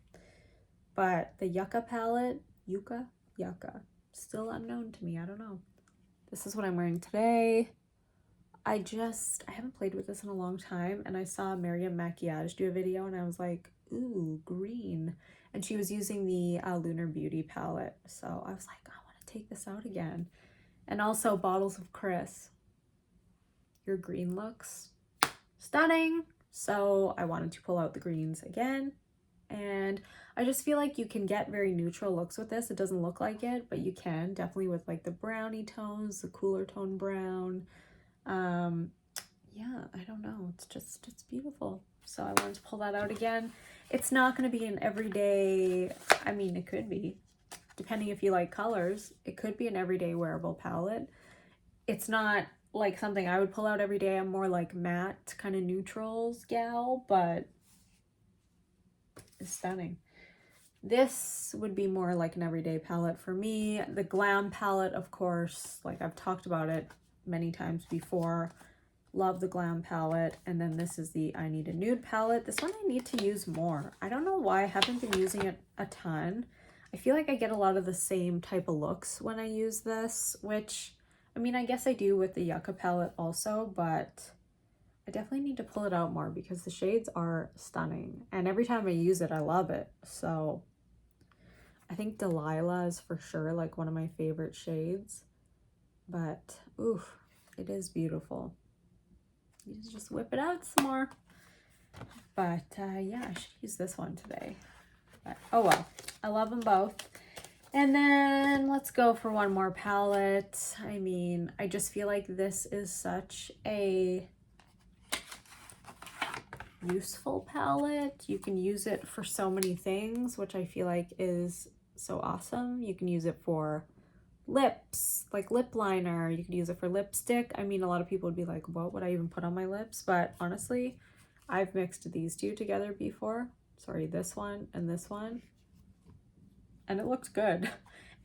Speaker 1: but the Yucca palette, Yucca, still unknown to me. I don't know. This is what I'm wearing today. I haven't played with this in a long time, and I saw Miriam Maquillage do a video, and I was like, ooh, green. And she was using the Lunar Beauty palette, so I was like, I want to take this out again. And also Bottles of Chris. Your green looks stunning. So I wanted to pull out the greens again. And I just feel like you can get very neutral looks with this. It doesn't look like it, but you can definitely with like the brownie tones, the cooler tone brown. Yeah, I don't know. It's beautiful. So I wanted to pull that out again. It's not going to be an everyday, I mean, it could be, depending if you like colors, it could be an everyday wearable palette. It's not like something I would pull out every day. I'm more like matte kind of neutrals gal, but it's stunning. This would be more like an everyday palette for me. The Glam palette, of course, like I've talked about it many times before. Love the Glam palette. And then this is the I Need a Nude palette. This one I need to use more. I don't know why I haven't been using it a ton. I feel like I get a lot of the same type of looks when I use this, which, I mean, I guess I do with the Yucca palette also, but I definitely need to pull it out more because the shades are stunning. And every time I use it, I love it. So I think Delilah is for sure like one of my favorite shades. But, oof, it is beautiful. You just whip it out some more. But, yeah, I should use this one today. But, oh well, I love them both. And then let's go for one more palette. I mean, I just feel like this is such a useful palette. You can use it for so many things, which I feel like is so awesome. You can use it for lips, like lip liner. You could use it for lipstick. I mean, a lot of people would be like, what would I even put on my lips? But honestly, I've mixed these two together before. Sorry, this one, and it looks good.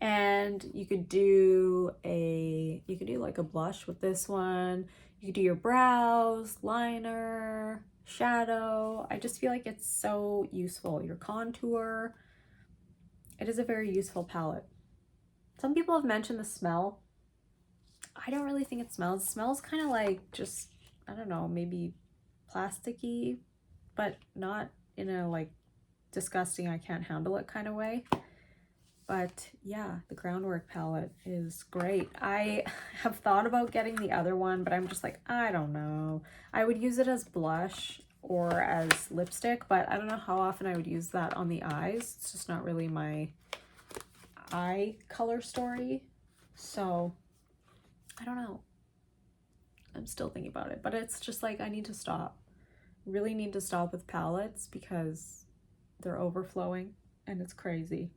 Speaker 1: And you could do like a blush with this one. You could do your brows, liner, shadow. I just feel like it's so useful. Your contour. It is a very useful palette. Some people have mentioned the smell. I don't really think it smells. It smells kind of like just, I don't know, maybe plasticky, but not in a like disgusting, I can't handle it kind of way. But yeah, the Groundwork palette is great. I have thought about getting the other one, but I'm just like, I don't know. I would use it as blush or as lipstick, but I don't know how often I would use that on the eyes. It's just not really my eye color story. So I don't know. I'm still thinking about it, but it's just like, I need to stop. Really need to stop with palettes because they're overflowing and it's crazy.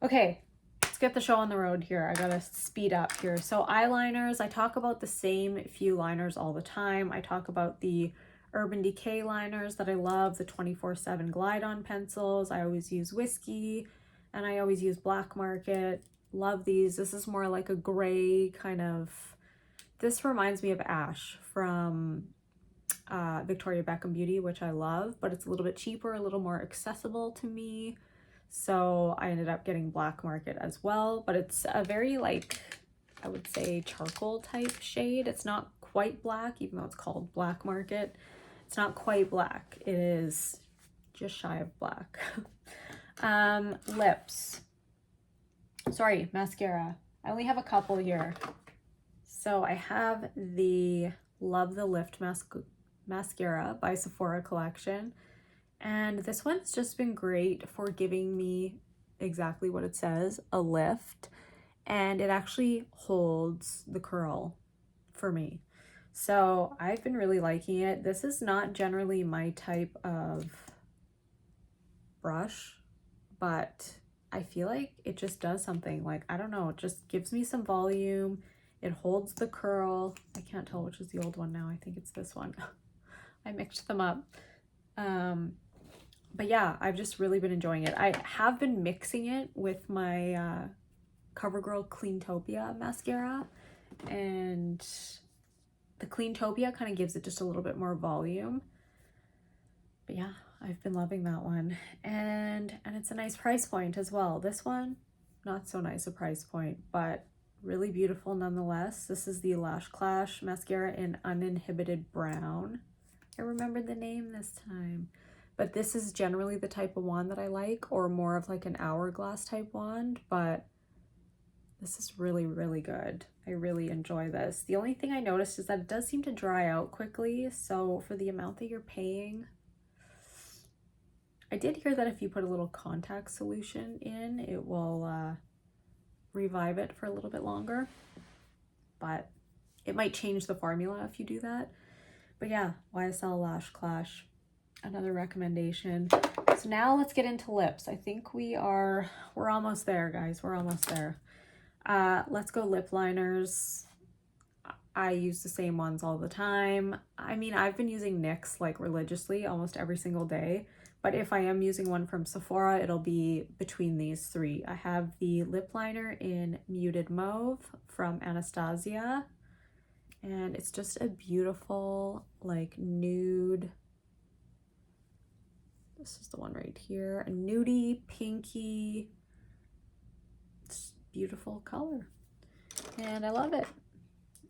Speaker 1: Okay, let's get the show on the road here. I gotta speed up here. So eyeliners, I talk about the same few liners all the time. I talk about the Urban Decay liners that I love, the 24/7 Glide On pencils. I always use Whiskey, and I always use Black Market. Love these. This is more like a gray kind of, this reminds me of Ash from Victoria Beckham Beauty, which I love, but it's a little bit cheaper, a little more accessible to me. So I ended up getting Black Market as well, but it's a very like, I would say charcoal type shade. It's not quite black, even though it's called Black Market. It's not quite black. It is just shy of black. Lips. Sorry, mascara. I only have a couple here. So I have the Love the Lift mascara by Sephora collection. And this one's just been great for giving me exactly what it says, a lift. And it actually holds the curl for me. So I've been really liking it. This is not generally my type of brush, but I feel like it just does something. Like, I don't know, it just gives me some volume. It holds the curl. I can't tell which is the old one now. I think it's this one. I mixed them up. But yeah, I've just really been enjoying it. I have been mixing it with my CoverGirl Cleantopia mascara, and the Cleantopia kind of gives it just a little bit more volume. But yeah, I've been loving that one. And it's a nice price point as well. This one, not so nice a price point, but really beautiful nonetheless. This is the Lash Clash mascara in Uninhibited Brown. I remembered the name this time. But this is generally the type of wand that I like, or more of like an hourglass type wand, but this is really, really good. I really enjoy this. The only thing I noticed is that it does seem to dry out quickly, so for the amount that you're paying, I did hear that if you put a little contact solution in, it will revive it for a little bit longer, but it might change the formula if you do that. But yeah, YSL Lash Clash, another recommendation. So now let's get into lips. I think we're almost there, guys. We're almost there. Let's go lip liners. I use the same ones all the time. I mean, I've been using NYX like religiously almost every single day, but if I am using one from Sephora, it'll be between these three. I have the lip liner in Muted Mauve from Anastasia, and it's just a beautiful like nude. This is the one right here, a nudie, pinky, it's beautiful color, and I love it.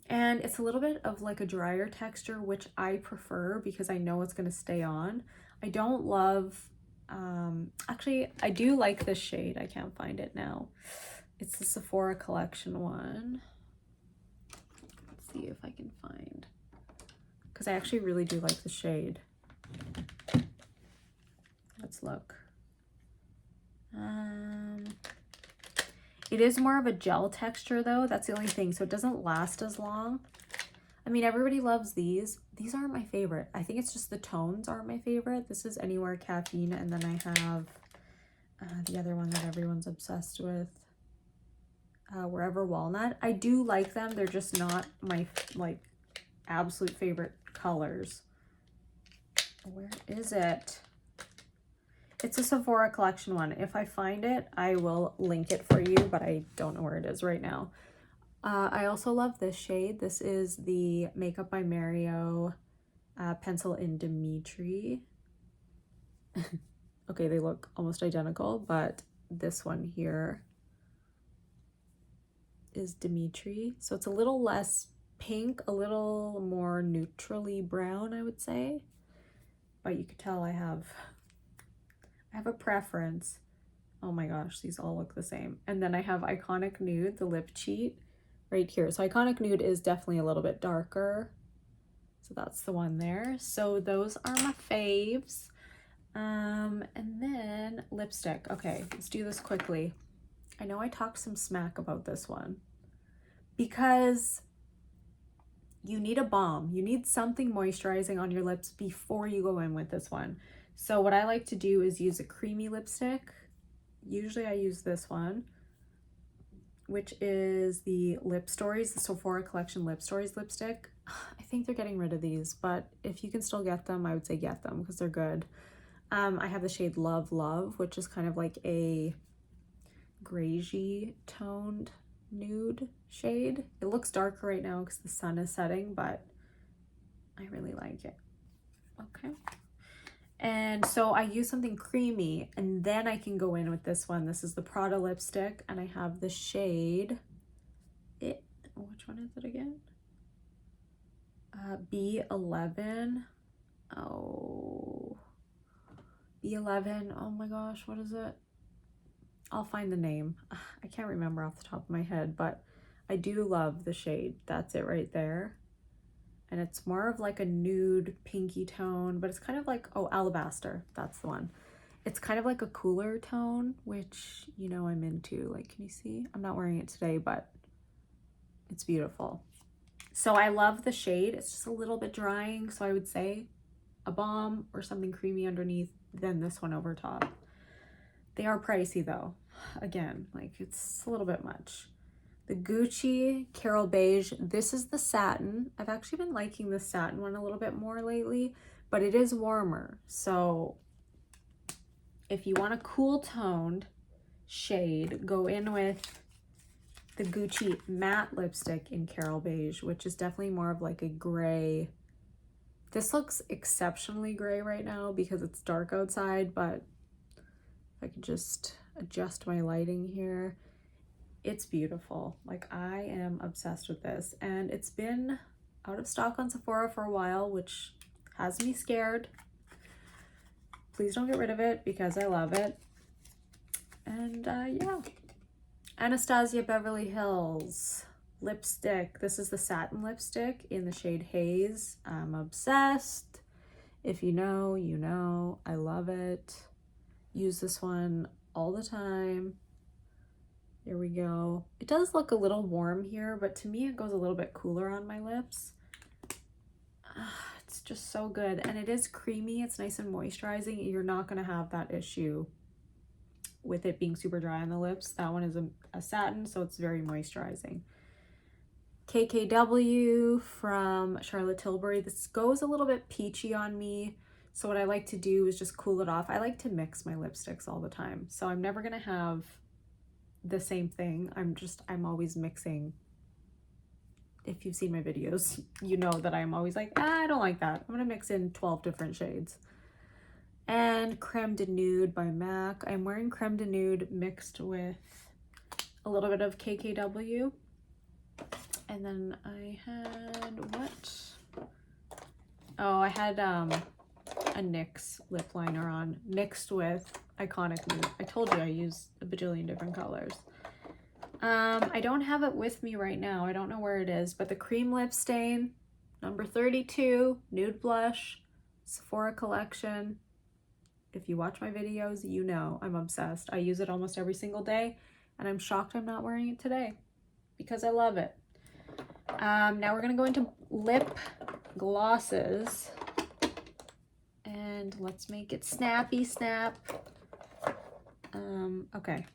Speaker 1: And it's a little bit of like a drier texture, which I prefer because I know it's going to stay on. I don't love, actually, I do like this shade. I can't find it now. It's the Sephora collection one. Let's see if I can find, because I actually really do like the shade. Let's look. It is more of a gel texture though. That's the only thing. So it doesn't last as long. I mean, everybody loves these. These aren't my favorite. I think it's just the tones aren't my favorite. This is Anywhere Caffeine. And then I have the other one that everyone's obsessed with. Wherever Walnut. I do like them. They're just not my like absolute favorite colors. Where is it? It's a Sephora collection one. If I find it, I will link it for you, but I don't know where it is right now. I also love this shade. This is the Makeup by Mario pencil in Dimitri. Okay, they look almost identical, but this one here is Dimitri. So it's a little less pink, a little more neutrally brown, I would say. But you could tell I have a preference. Oh my gosh, these all look the same. And then I have Iconic Nude, the lip cheat right here. So Iconic Nude is definitely a little bit darker. So that's the one there. So those are my faves. And then lipstick. Okay, let's do this quickly. I know I talked some smack about this one because you need a balm. You need something moisturizing on your lips before you go in with this one. So what I like to do is use a creamy lipstick. Usually I use this one, which is the Lip Stories, the Sephora Collection Lip Stories lipstick. I think they're getting rid of these, but if you can still get them, I would say get them because they're good. I have the shade Love Love, which is kind of like a grayish toned nude shade. It looks darker right now because the sun is setting, but I really like it. Okay. And so I use something creamy and then I can go in with this one. This is the Prada lipstick and I have the shade, which one is it again? B11. Oh, B11. Oh my gosh, what is it? I'll find the name. I can't remember off the top of my head, but I do love the shade. That's it right there. And it's more of like a nude pinky tone, but it's kind of like, oh, Alabaster. That's the one. It's kind of like a cooler tone, which, you know, I'm into. Like, can you see? I'm not wearing it today, but it's beautiful. So I love the shade. It's just a little bit drying. So I would say a balm or something creamy underneath, then this one over top. They are pricey though. Again, like it's a little bit much. The Gucci Carol Beige, this is the satin. I've actually been liking the satin one a little bit more lately, but it is warmer. So if you want a cool toned shade, go in with the Gucci matte lipstick in Carol Beige, which is definitely more of like a gray. This looks exceptionally gray right now because it's dark outside, but if I could just adjust my lighting here. It's beautiful. Like I am obsessed with this and it's been out of stock on Sephora for a while, which has me scared. Please don't get rid of it because I love it. And yeah, Anastasia Beverly Hills lipstick. This is the satin lipstick in the shade Haze. I'm obsessed. If you know, you know. I love it. Use this one all the time. There we go. It does look a little warm here, but to me it goes a little bit cooler on my lips. It's just so good. And it is creamy. It's nice and moisturizing. You're not going to have that issue with it being super dry on the lips. That one is a satin, so it's very moisturizing. KKW from Charlotte Tilbury. This goes a little bit peachy on me. So what I like to do is just cool it off. I like to mix my lipsticks all the time. So I'm never going to have the same thing. I'm always mixing. If you've seen my videos, you know that I'm always like, I don't like that. I'm gonna mix in 12 different shades. And Creme de Nude by MAC. I'm wearing Creme de Nude mixed with a little bit of KKW. And then I had what? Oh, I had a NYX lip liner on mixed with Iconic Nude. I told you I use a bajillion different colors. I don't have it with me right now. I don't know where it is, but the Cream Lip Stain, number 32, Nude Blush, Sephora Collection. If you watch my videos, you know I'm obsessed. I use it almost every single day. and I'm shocked I'm not wearing it today because I love it. Now we're gonna go into lip glosses, and let's make it snappy snap. Okay,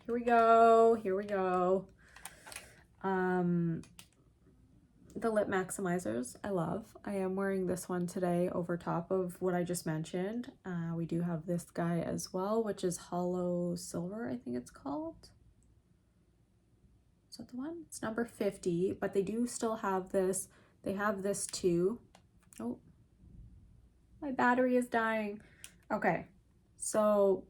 Speaker 1: here we go, here we go. The lip maximizers I love. I am wearing this one today over top of what I just mentioned. We do have this guy as well, which is Hollow Silver, I think it's called. Is that the one? It's number 50, but they do still have this. They have this too. Oh, my battery is dying. Okay, so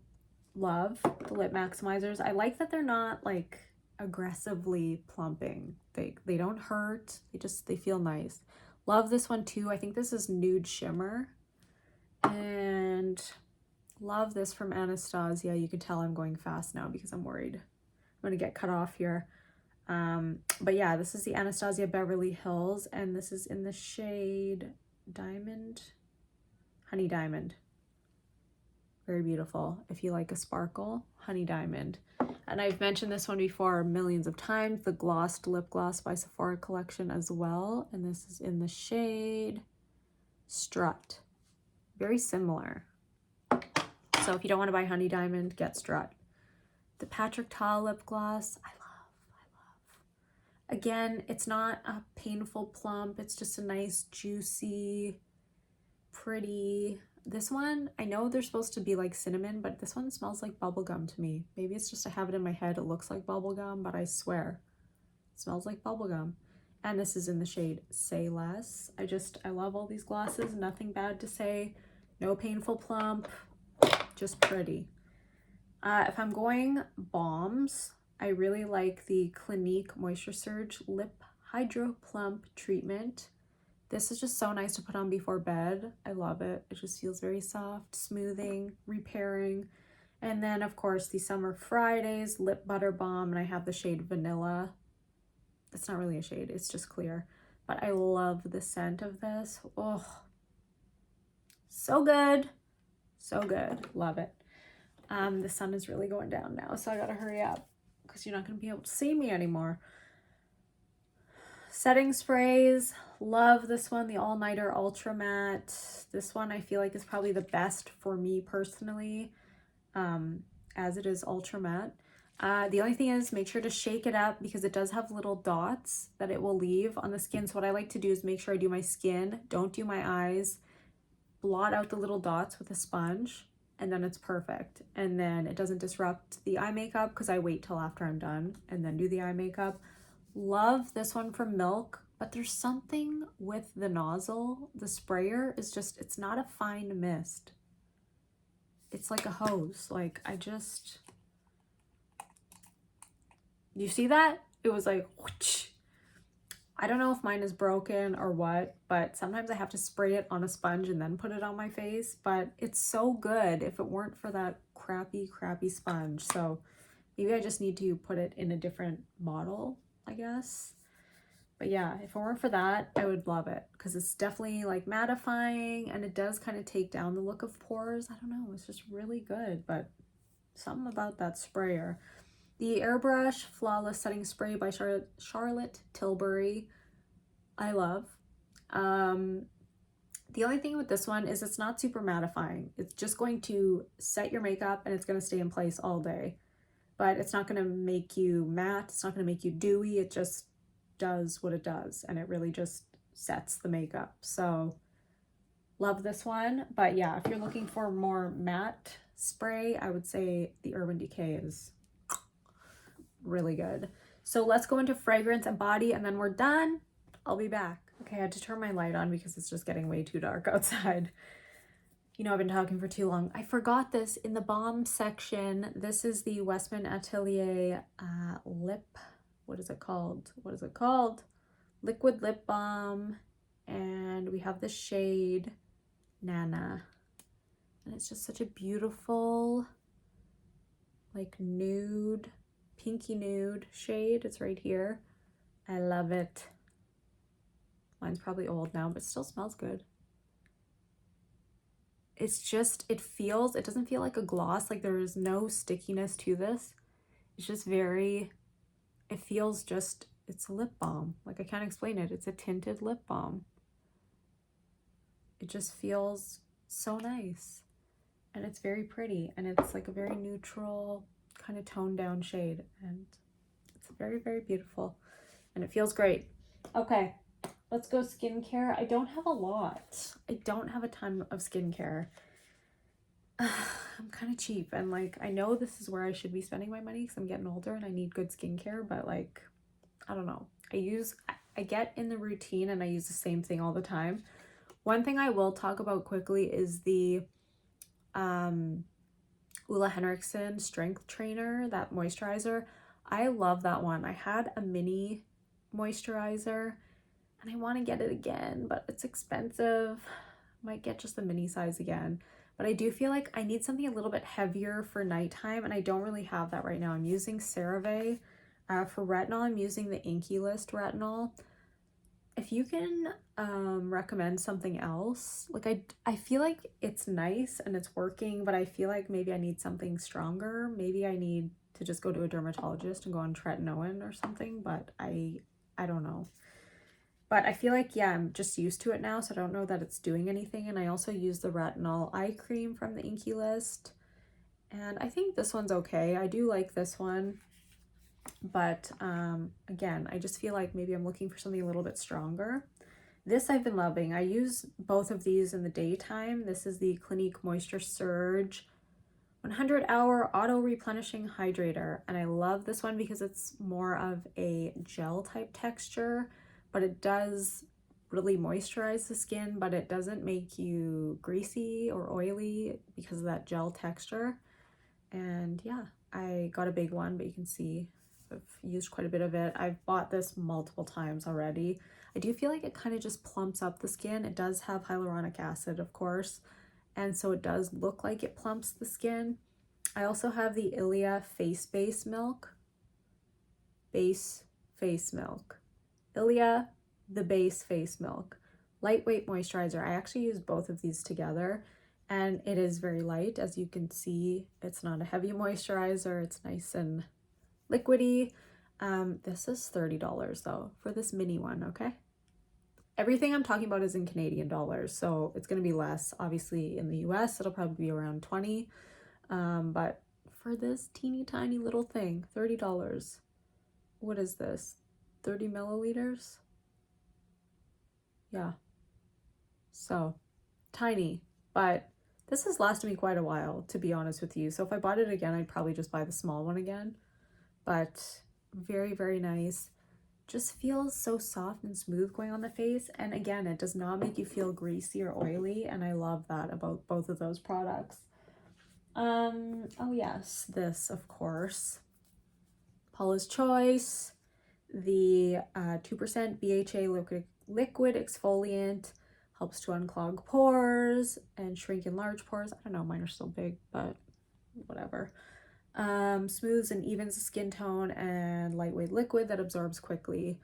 Speaker 1: love the lip maximizers. I like that they're not like aggressively plumping. They don't hurt. They feel nice. Love this one too. I think this is Nude Shimmer. And love this from Anastasia. You can tell I'm going fast now because I'm worried I'm gonna get cut off here. But yeah, this is the Anastasia Beverly Hills, and this is in the shade Diamond, Honey Diamond. Very beautiful. If you like a sparkle, Honey Diamond. And I've mentioned this one before millions of times, the Glossed Lip Gloss by Sephora collection as well. And this is in the shade Strut. Very similar. So if you don't want to buy Honey Diamond, get Strut. The Patrick Ta lip gloss, I love. Again, it's not a painful plump. It's just a nice, juicy, pretty. This one, I know they're supposed to be like cinnamon, but this one smells like bubblegum to me. Maybe it's just I have it in my head. It looks like bubblegum, but I swear it smells like bubblegum. And this is in the shade Say Less. I love all these glosses. Nothing bad to say. No painful plump. Just pretty. If I'm going balms, I really like the Clinique Moisture Surge Lip Hydro Plump Treatment. This is just so nice to put on before bed. I love it. It just feels very soft, smoothing, repairing. And then, of course, the Summer Fridays Lip Butter Balm, and I have the shade Vanilla. It's not really a shade, it's just clear. But I love the scent of this. Oh, so good. So good. Love it. The sun is really going down now, so I gotta hurry up because you're not gonna be able to see me anymore. Setting sprays, love this one, the All Nighter Ultra Matte. This one I feel like is probably the best for me personally, as it is ultra matte. The only thing is make sure to shake it up because it does have little dots that it will leave on the skin. So what I like to do is make sure I do my skin, don't do my eyes, blot out the little dots with a sponge, and then it's perfect. And then it doesn't disrupt the eye makeup because I wait till after I'm done and then do the eye makeup. Love this one from Milk, but there's something with the nozzle. The sprayer is just, it's not a fine mist. It's like a hose. Like you see that? It was like, whoosh. I don't know if mine is broken or what, but sometimes I have to spray it on a sponge and then put it on my face, but it's so good if it weren't for that crappy sponge. So maybe I just need to put it in a different bottle, I guess. But yeah, if it weren't for that, I would love it because it's definitely like mattifying and it does kind of take down the look of pores. I don't know, it's just really good, but something about that sprayer. The Airbrush Flawless Setting Spray by Charlotte Tilbury, I love. The only thing with this one is it's not super mattifying. It's just going to set your makeup and it's going to stay in place all day. But it's not going to make you matte. It's not going to make you dewy. It just does what it does. And it really just sets the makeup. So love this one. But yeah, if you're looking for more matte spray, I would say the Urban Decay is really good. So let's go into fragrance and body and then we're done. I'll be back. Okay, I had to turn my light on because it's just getting way too dark outside. You know, I've been talking for too long. I forgot this in the Baum section. This is the Westman Atelier what is it called? Liquid lip balm. And we have the shade Nana. And it's just such a beautiful, like nude, pinky nude shade. It's right here. I love it. Mine's probably old now, but still smells good. it's just, it doesn't feel like a gloss. Like there is no stickiness to this. It's just very, it feels just, it's a lip balm. Like I can't explain it. It's a tinted lip balm. It just feels so nice. And it's very pretty. And it's like a very neutral, kind of toned down shade. And it's very, very beautiful. And it feels great. Okay, let's go skincare. I don't have a lot. I don't have a ton of skincare. I'm kind of cheap, and like I know this is where I should be spending my money because I'm getting older and I need good skincare, but like I don't know. I get in the routine and I use the same thing all the time. One thing I will talk about quickly is the Ulla Henriksen Strength Trainer, that moisturizer. I love that one. I had a mini moisturizer and I want to get it again, but it's expensive. Might get just the mini size again. But I do feel like I need something a little bit heavier for nighttime, and I don't really have that right now. I'm using CeraVe. For retinol, I'm using the Inky List retinol. If you can recommend something else, like I feel like it's nice and it's working, but I feel like maybe I need something stronger. Maybe I need to just go to a dermatologist and go on tretinoin or something, but I don't know. But I feel like, yeah, I'm just used to it now, so I don't know that it's doing anything. And I also use the retinol eye cream from the Inky List. And I think this one's okay. I do like this one. But again, I just feel like maybe I'm looking for something a little bit stronger. This I've been loving. I use both of these in the daytime. This is the Clinique Moisture Surge 100-hour auto replenishing hydrator. And I love this one because it's more of a gel type texture, but it does really moisturize the skin, but it doesn't make you greasy or oily because of that gel texture. And yeah, I got a big one, but you can see I've used quite a bit of it. I've bought this multiple times already. I do feel like it kind of just plumps up the skin. It does have hyaluronic acid, of course, and so it does look like it plumps the skin. I also have the Ilia Face Base Milk. Base Face Milk. Ilia, the Base Face Milk. Lightweight moisturizer. I actually use both of these together, and it is very light. As you can see, it's not a heavy moisturizer. It's nice and liquidy. This is $30 though for this mini one, okay? Everything I'm talking about is in Canadian dollars, so it's going to be less. Obviously in the US, it'll probably be around 20. But for this teeny tiny little thing, $30. What is this? 30 milliliters? Yeah. So tiny, but this has lasted me quite a while, to be honest with you. So if I bought it again, I'd probably just buy the small one again. But very, very nice. Just feels so soft and smooth going on the face, and again, it does not make you feel greasy or oily, and I love that about both of those products. Oh yes, this of course, Paula's Choice, the 2% BHA liquid exfoliant, helps to unclog pores and shrink enlarged pores. I don't know, mine are still big, but whatever. Smooths and evens the skin tone, and lightweight liquid that absorbs quickly.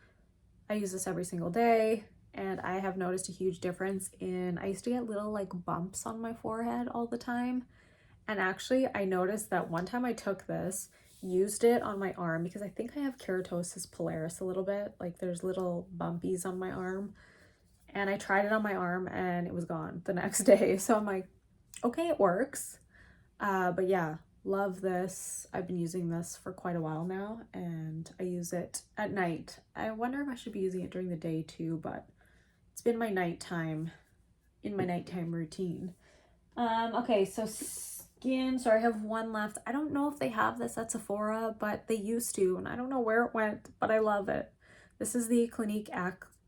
Speaker 1: I use this every single day, and I have noticed a huge difference in, I used to get little like bumps on my forehead all the time, and actually I noticed that one time I took this, used it on my arm, because I think I have keratosis pilaris a little bit, like there's little bumpies on my arm, and I tried it on my arm and it was gone the next day. So I'm like, okay, it works. But yeah, love this. I've been using this for quite a while now, and I use it at night. I wonder if I should be using it during the day too, but it's been my nighttime, in my nighttime routine. Okay, so skin, so I have one left. I don't know if they have this at Sephora, but they used to, and I don't know where it went, but I love it. This is the Clinique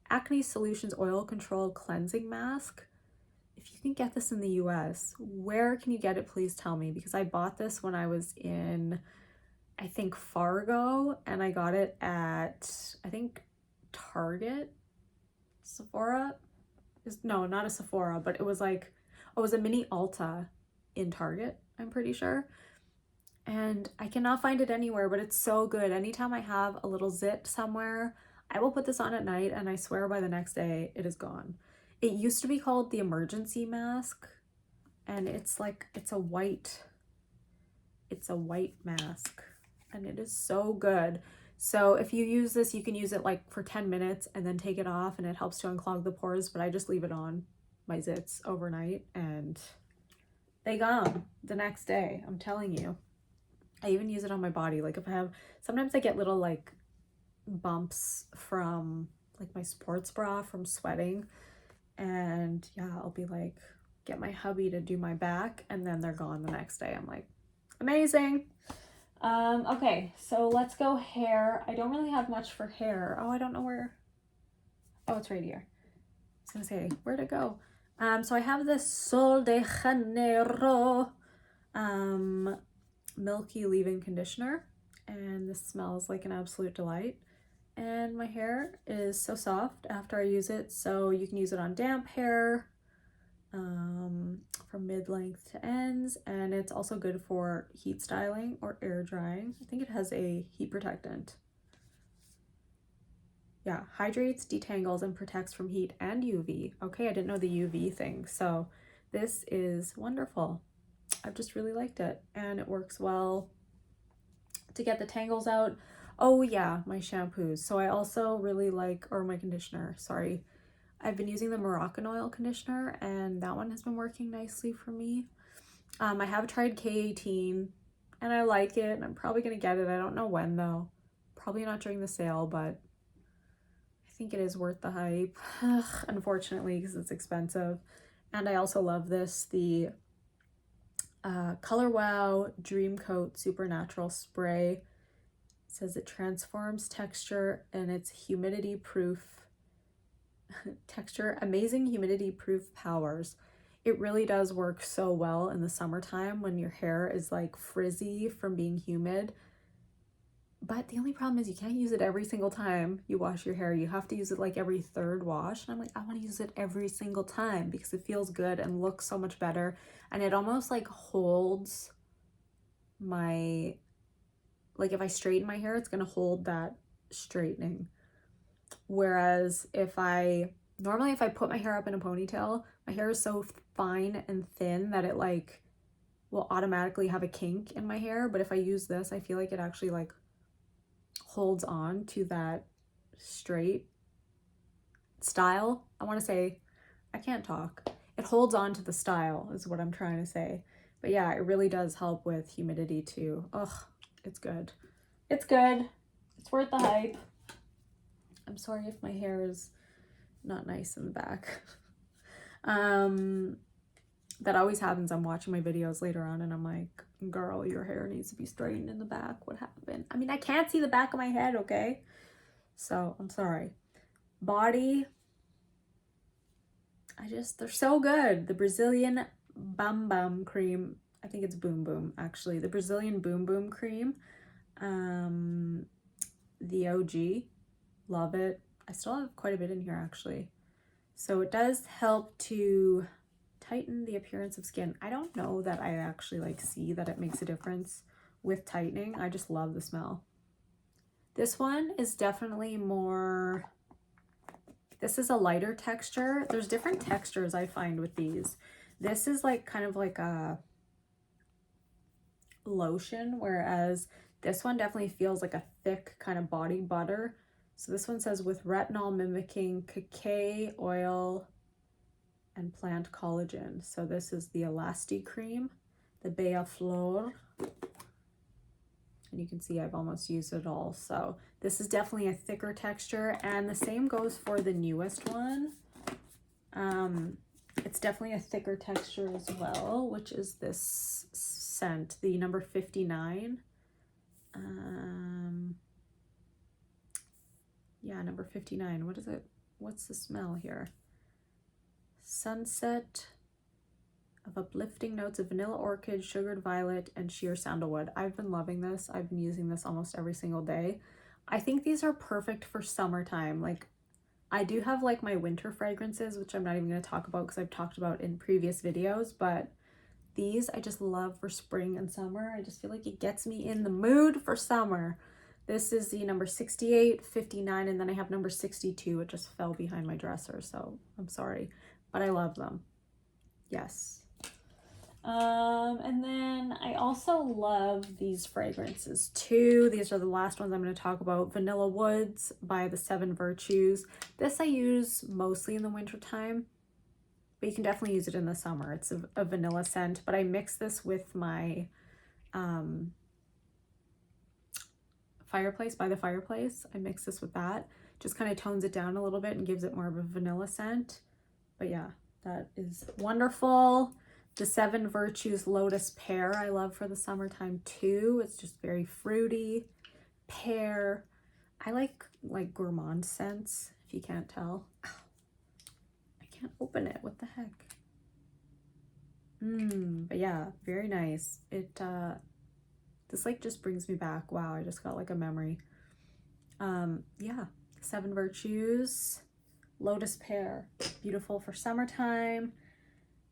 Speaker 1: Acne Solutions Oil Control Cleansing Mask. If you can get this in the US, where can you get it? Please tell me, because I bought this when I was in, I think, Fargo, and I got it at, I think, Target. Sephora is, no, not a Sephora, but it was like, oh, it was a mini Ulta in Target, I'm pretty sure. And I cannot find it anywhere, but it's so good. Anytime I have a little zit somewhere, I will put this on at night, and I swear by the next day it is gone. It used to be called the emergency mask, and it's like, it's a white mask, and it is so good. So if you use this, you can use it like for 10 minutes and then take it off, and it helps to unclog the pores, but I just leave it on my zits overnight and they gone the next day. I'm telling you. I even use it on my body. Like if I have, sometimes I get little like bumps from like my sports bra from sweating, and yeah, I'll be like, get my hubby to do my back, and then they're gone the next day. I'm like, amazing. Okay, so let's go hair. I don't really have much for hair. Oh, I don't know where. Oh, it's right here. I was gonna say, where'd it go? So I have this Sol de Janeiro milky leave-in conditioner, and this smells like an absolute delight. And my hair is so soft after I use it, so you can use it on damp hair, from mid-length to ends, and it's also good for heat styling or air drying. I think it has a heat protectant. Yeah, hydrates, detangles, and protects from heat and UV. Okay, I didn't know the UV thing, so this is wonderful. I've just really liked it, and it works well to get the tangles out. Oh yeah, my shampoos. So I also really like, or my conditioner, sorry. I've been using the Moroccan oil conditioner, and that one has been working nicely for me. I have tried K18 and I like it, and I'm probably gonna get it. I don't know when though. Probably not during the sale, but I think it is worth the hype. Unfortunately, because it's expensive. And I also love this, the Color Wow Dream Coat Supernatural Spray. It says it transforms texture, and it's humidity proof texture, amazing humidity proof powers. It really does work so well in the summertime when your hair is like frizzy from being humid. But the only problem is you can't use it every single time you wash your hair. You have to use it like every third wash. And I'm like, I want to use it every single time because it feels good and looks so much better. And it almost like holds my, like if I straighten my hair, it's going to hold that straightening. Whereas normally if I put my hair up in a ponytail, my hair is so fine and thin that it like will automatically have a kink in my hair. But if I use this, I feel like it actually like holds on to that straight style. I want to say, I can't talk. It holds on to the style is what I'm trying to say. But yeah, it really does help with humidity too. Ugh, it's good. It's good. It's worth the hype. I'm sorry if my hair is not nice in the back. That always happens. I'm watching my videos later on and I'm like, girl, your hair needs to be straightened in the back. What happened? I mean, I can't see the back of my head, okay? So I'm sorry. Body, they're so good. The Brazilian Baum cream. I think it's Boom Boom, actually. The Brazilian Boom Boom cream. The OG. Love it. I still have quite a bit in here, actually. So it does help to tighten the appearance of skin. I don't know that I actually like see that it makes a difference with tightening. I just love the smell. This one is definitely more, this is a lighter texture. There's different textures I find with these. This is like kind of like a lotion, whereas this one definitely feels like a thick kind of body butter. So this one says with retinol mimicking cacao oil and plant collagen. So this is the Elasti cream, the Bea Flor. And you can see I've almost used it all. So this is definitely a thicker texture, and the same goes for the newest one. It's definitely a thicker texture as well, which is this scent, the number 59. Yeah, number 59. What is it? What's the smell here? Sunset of uplifting notes of vanilla orchid, sugared violet, and sheer sandalwood. I've been loving this. I've been using this almost every single day. I think these are perfect for summertime. Like, I do have like my winter fragrances, which I'm not even going to talk about because I've talked about in previous videos, but these I just love for spring and summer. I just feel like it gets me in the mood for summer. This is the number 68, 59, and then I have number 62. It just fell behind my dresser, so I'm sorry. But I love them. Yes. And then I also love these fragrances too. These are the last ones I'm going to talk about. Vanilla Woods by the Seven Virtues. This I use mostly in the winter time, but you can definitely use it in the summer. It's a vanilla scent, but I mix this with my fireplace, by the fireplace. I mix this with that. Just kind of tones it down a little bit and gives it more of a vanilla scent. But yeah, that is wonderful. The Seven Virtues Lotus Pear I love for the summertime too. It's just very fruity. Pear. I like gourmand scents, if you can't tell. Ow. I can't open it. What the heck? But yeah, very nice. It this like just brings me back. Wow, I just got like a memory. Yeah, Seven Virtues Lotus Pear. Beautiful for summertime.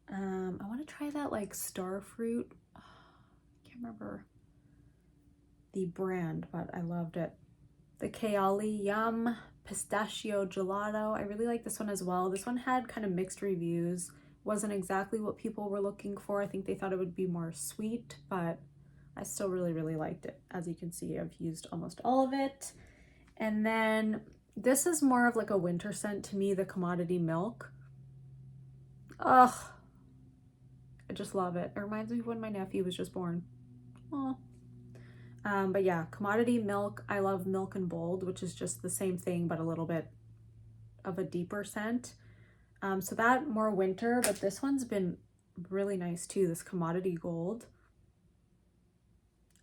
Speaker 1: I want to try that like starfruit. I can't remember the brand, but I loved it. The Kayali Yum Pistachio Gelato. I really like this one as well. This one had kind of mixed reviews. Wasn't exactly what people were looking for. I think they thought it would be more sweet, but I still really liked it. As you can see, I've used almost all of it. And then this is more of like a winter scent to me, the Commodity Milk. Ugh. I just love it. It reminds me of when my nephew was just born. Oh. But yeah, Commodity Milk. I love Milk and Bold, which is just the same thing, but a little bit of a deeper scent. So that more winter, but this one's been really nice too. This Commodity Gold.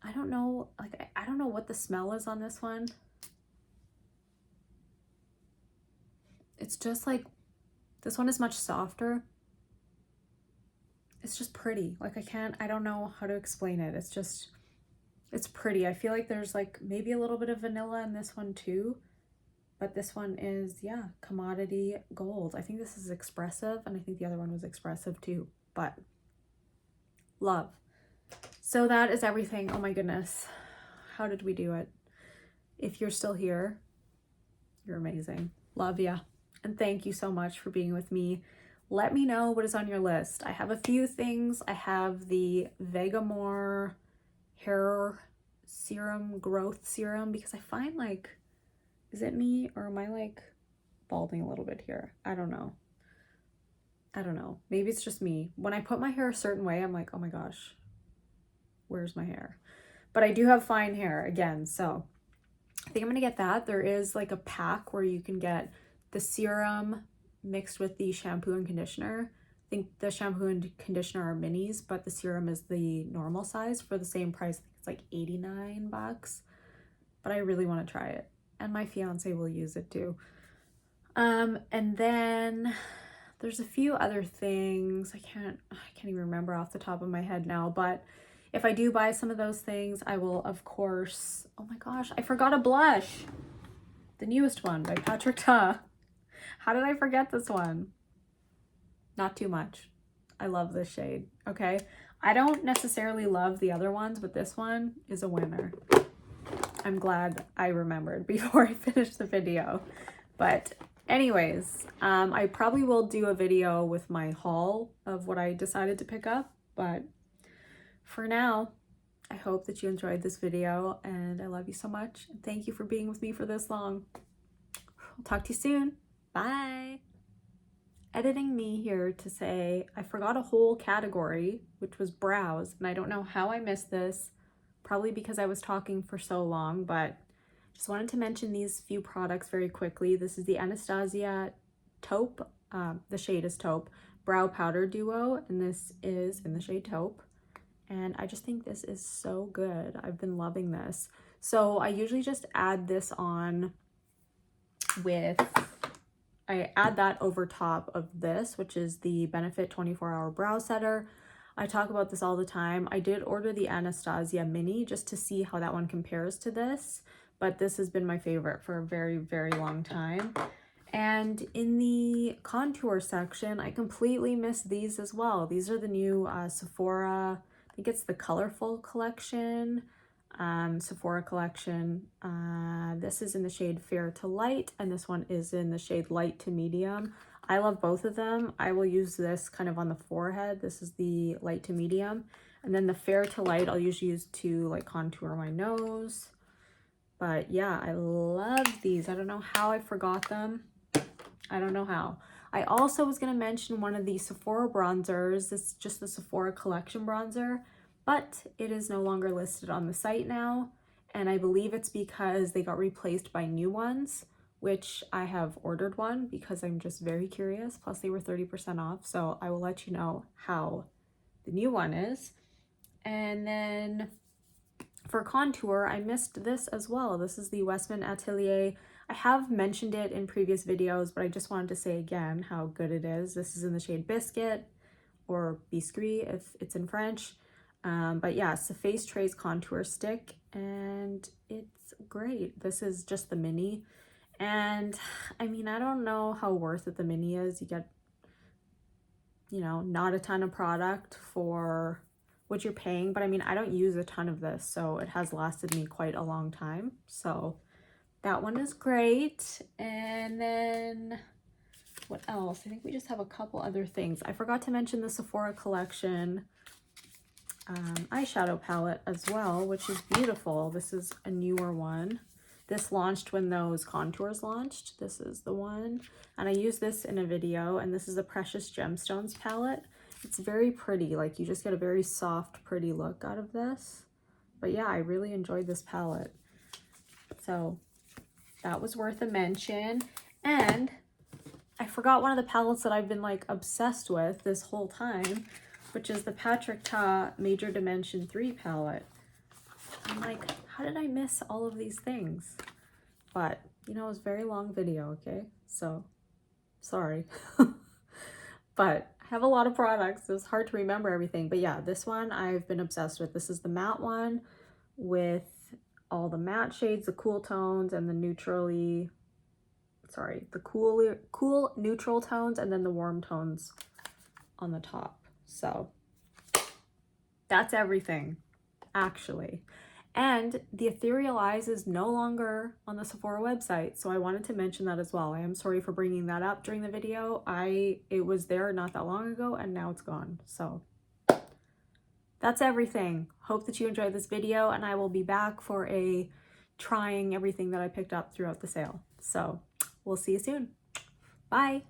Speaker 1: I don't know, like, I don't know what the smell is on this one. It's just like, this one is much softer. It's just pretty. Like I don't know how to explain it. It's pretty. I feel like there's like maybe a little bit of vanilla in this one too, but this one is, yeah, Commodity Gold. I think this is expressive, and I think the other one was expressive too, but love. So that is everything. Oh my goodness. How did we do it? If you're still here, you're amazing. Love ya. And thank you so much for being with me. Let me know what is on your list. I have a few things. I have the Vegamore hair serum, growth serum, because I find like, is it me or am I like balding a little bit here? I don't know. Maybe it's just me. When I put my hair a certain way, I'm like, oh my gosh, where's my hair? But I do have fine hair again, so I think I'm gonna get that. There is like a pack where you can get the serum mixed with the shampoo and conditioner. I think the shampoo and conditioner are minis, but the serum is the normal size for the same price. I think it's like 89 bucks, but I really want to try it. And my fiance will use it too. And then there's a few other things. I can't even remember off the top of my head now, but if I do buy some of those things, I will, of course, oh my gosh, I forgot a blush. The newest one by Patrick Ta. How did I forget this one? Not too much. I love this shade, okay? I don't necessarily love the other ones, but this one is a winner. I'm glad I remembered before I finished the video. But anyways, I probably will do a video with my haul of what I decided to pick up, but for now, I hope that you enjoyed this video, and I love you so much. Thank you for being with me for this long. I'll talk to you soon. Bye. Editing me here to say I forgot a whole category, which was brows, and I don't know how I missed this, probably because I was talking for so long, but just wanted to mention these few products very quickly. This is the Anastasia Taupe, the shade is Taupe, Brow Powder Duo, and this is in the shade Taupe. And I just think this is so good. I've been loving this. So I usually just add this on with, I add that over top of this, which is the Benefit 24-Hour Brow Setter. I talk about this all the time. I did order the Anastasia Mini just to see how that one compares to this, but this has been my favorite for a very long time. And in the contour section, I completely missed these as well. These are the new Sephora, I think it's the Colorful collection. Sephora collection. This is in the shade Fair to Light, and this one is in the shade Light to Medium. I love both of them. I will use this kind of on the forehead. This is the Light to Medium. And then the Fair to Light I'll usually use to like contour my nose. But yeah, I love these. I don't know how I forgot them. I don't know how. I also was going to mention one of the Sephora bronzers. This is just the Sephora collection bronzer, but it is no longer listed on the site now. And I believe it's because they got replaced by new ones, which I have ordered one because I'm just very curious. Plus they were 30% off. So I will let you know how the new one is. And then for contour, I missed this as well. This is the Westman Atelier. I have mentioned it in previous videos, but I just wanted to say again how good it is. This is in the shade Biscuit, or Biscuit if it's in French. But yeah, it's a Face Trace Contour Stick, and it's great. This is just the mini. And I mean, I don't know how worth it the mini is. You get, you know, not a ton of product for what you're paying, but I mean, I don't use a ton of this, so it has lasted me quite a long time. So that one is great. And then what else? I think we just have a couple other things. I forgot to mention the Sephora collection eyeshadow palette as well, which is beautiful. This is a newer one. This launched when those contours launched. This is the one. And I used this in a video, and this is the Precious Gemstones palette. It's very pretty. Like, you just get a very soft, pretty look out of this. But yeah, I really enjoyed this palette. So that was worth a mention. And I forgot one of the palettes that I've been like obsessed with this whole time, which is the Patrick Ta Major Dimension 3 palette. I'm like, how did I miss all of these things? But, you know, it was a very long video, okay? So, sorry. But I have a lot of products, so it's hard to remember everything. But yeah, this one I've been obsessed with. This is the matte one with all the matte shades, the cool tones, and the cool neutral tones, and then the warm tones on the top. So that's everything, actually. And the Ethereal Eyes is no longer on the Sephora website, so I wanted to mention that as well. I am sorry for bringing that up during the video. It was there not that long ago, and now it's gone. So that's everything. Hope that you enjoyed this video, and I will be back for a trying everything that I picked up throughout the sale. So we'll see you soon. Bye.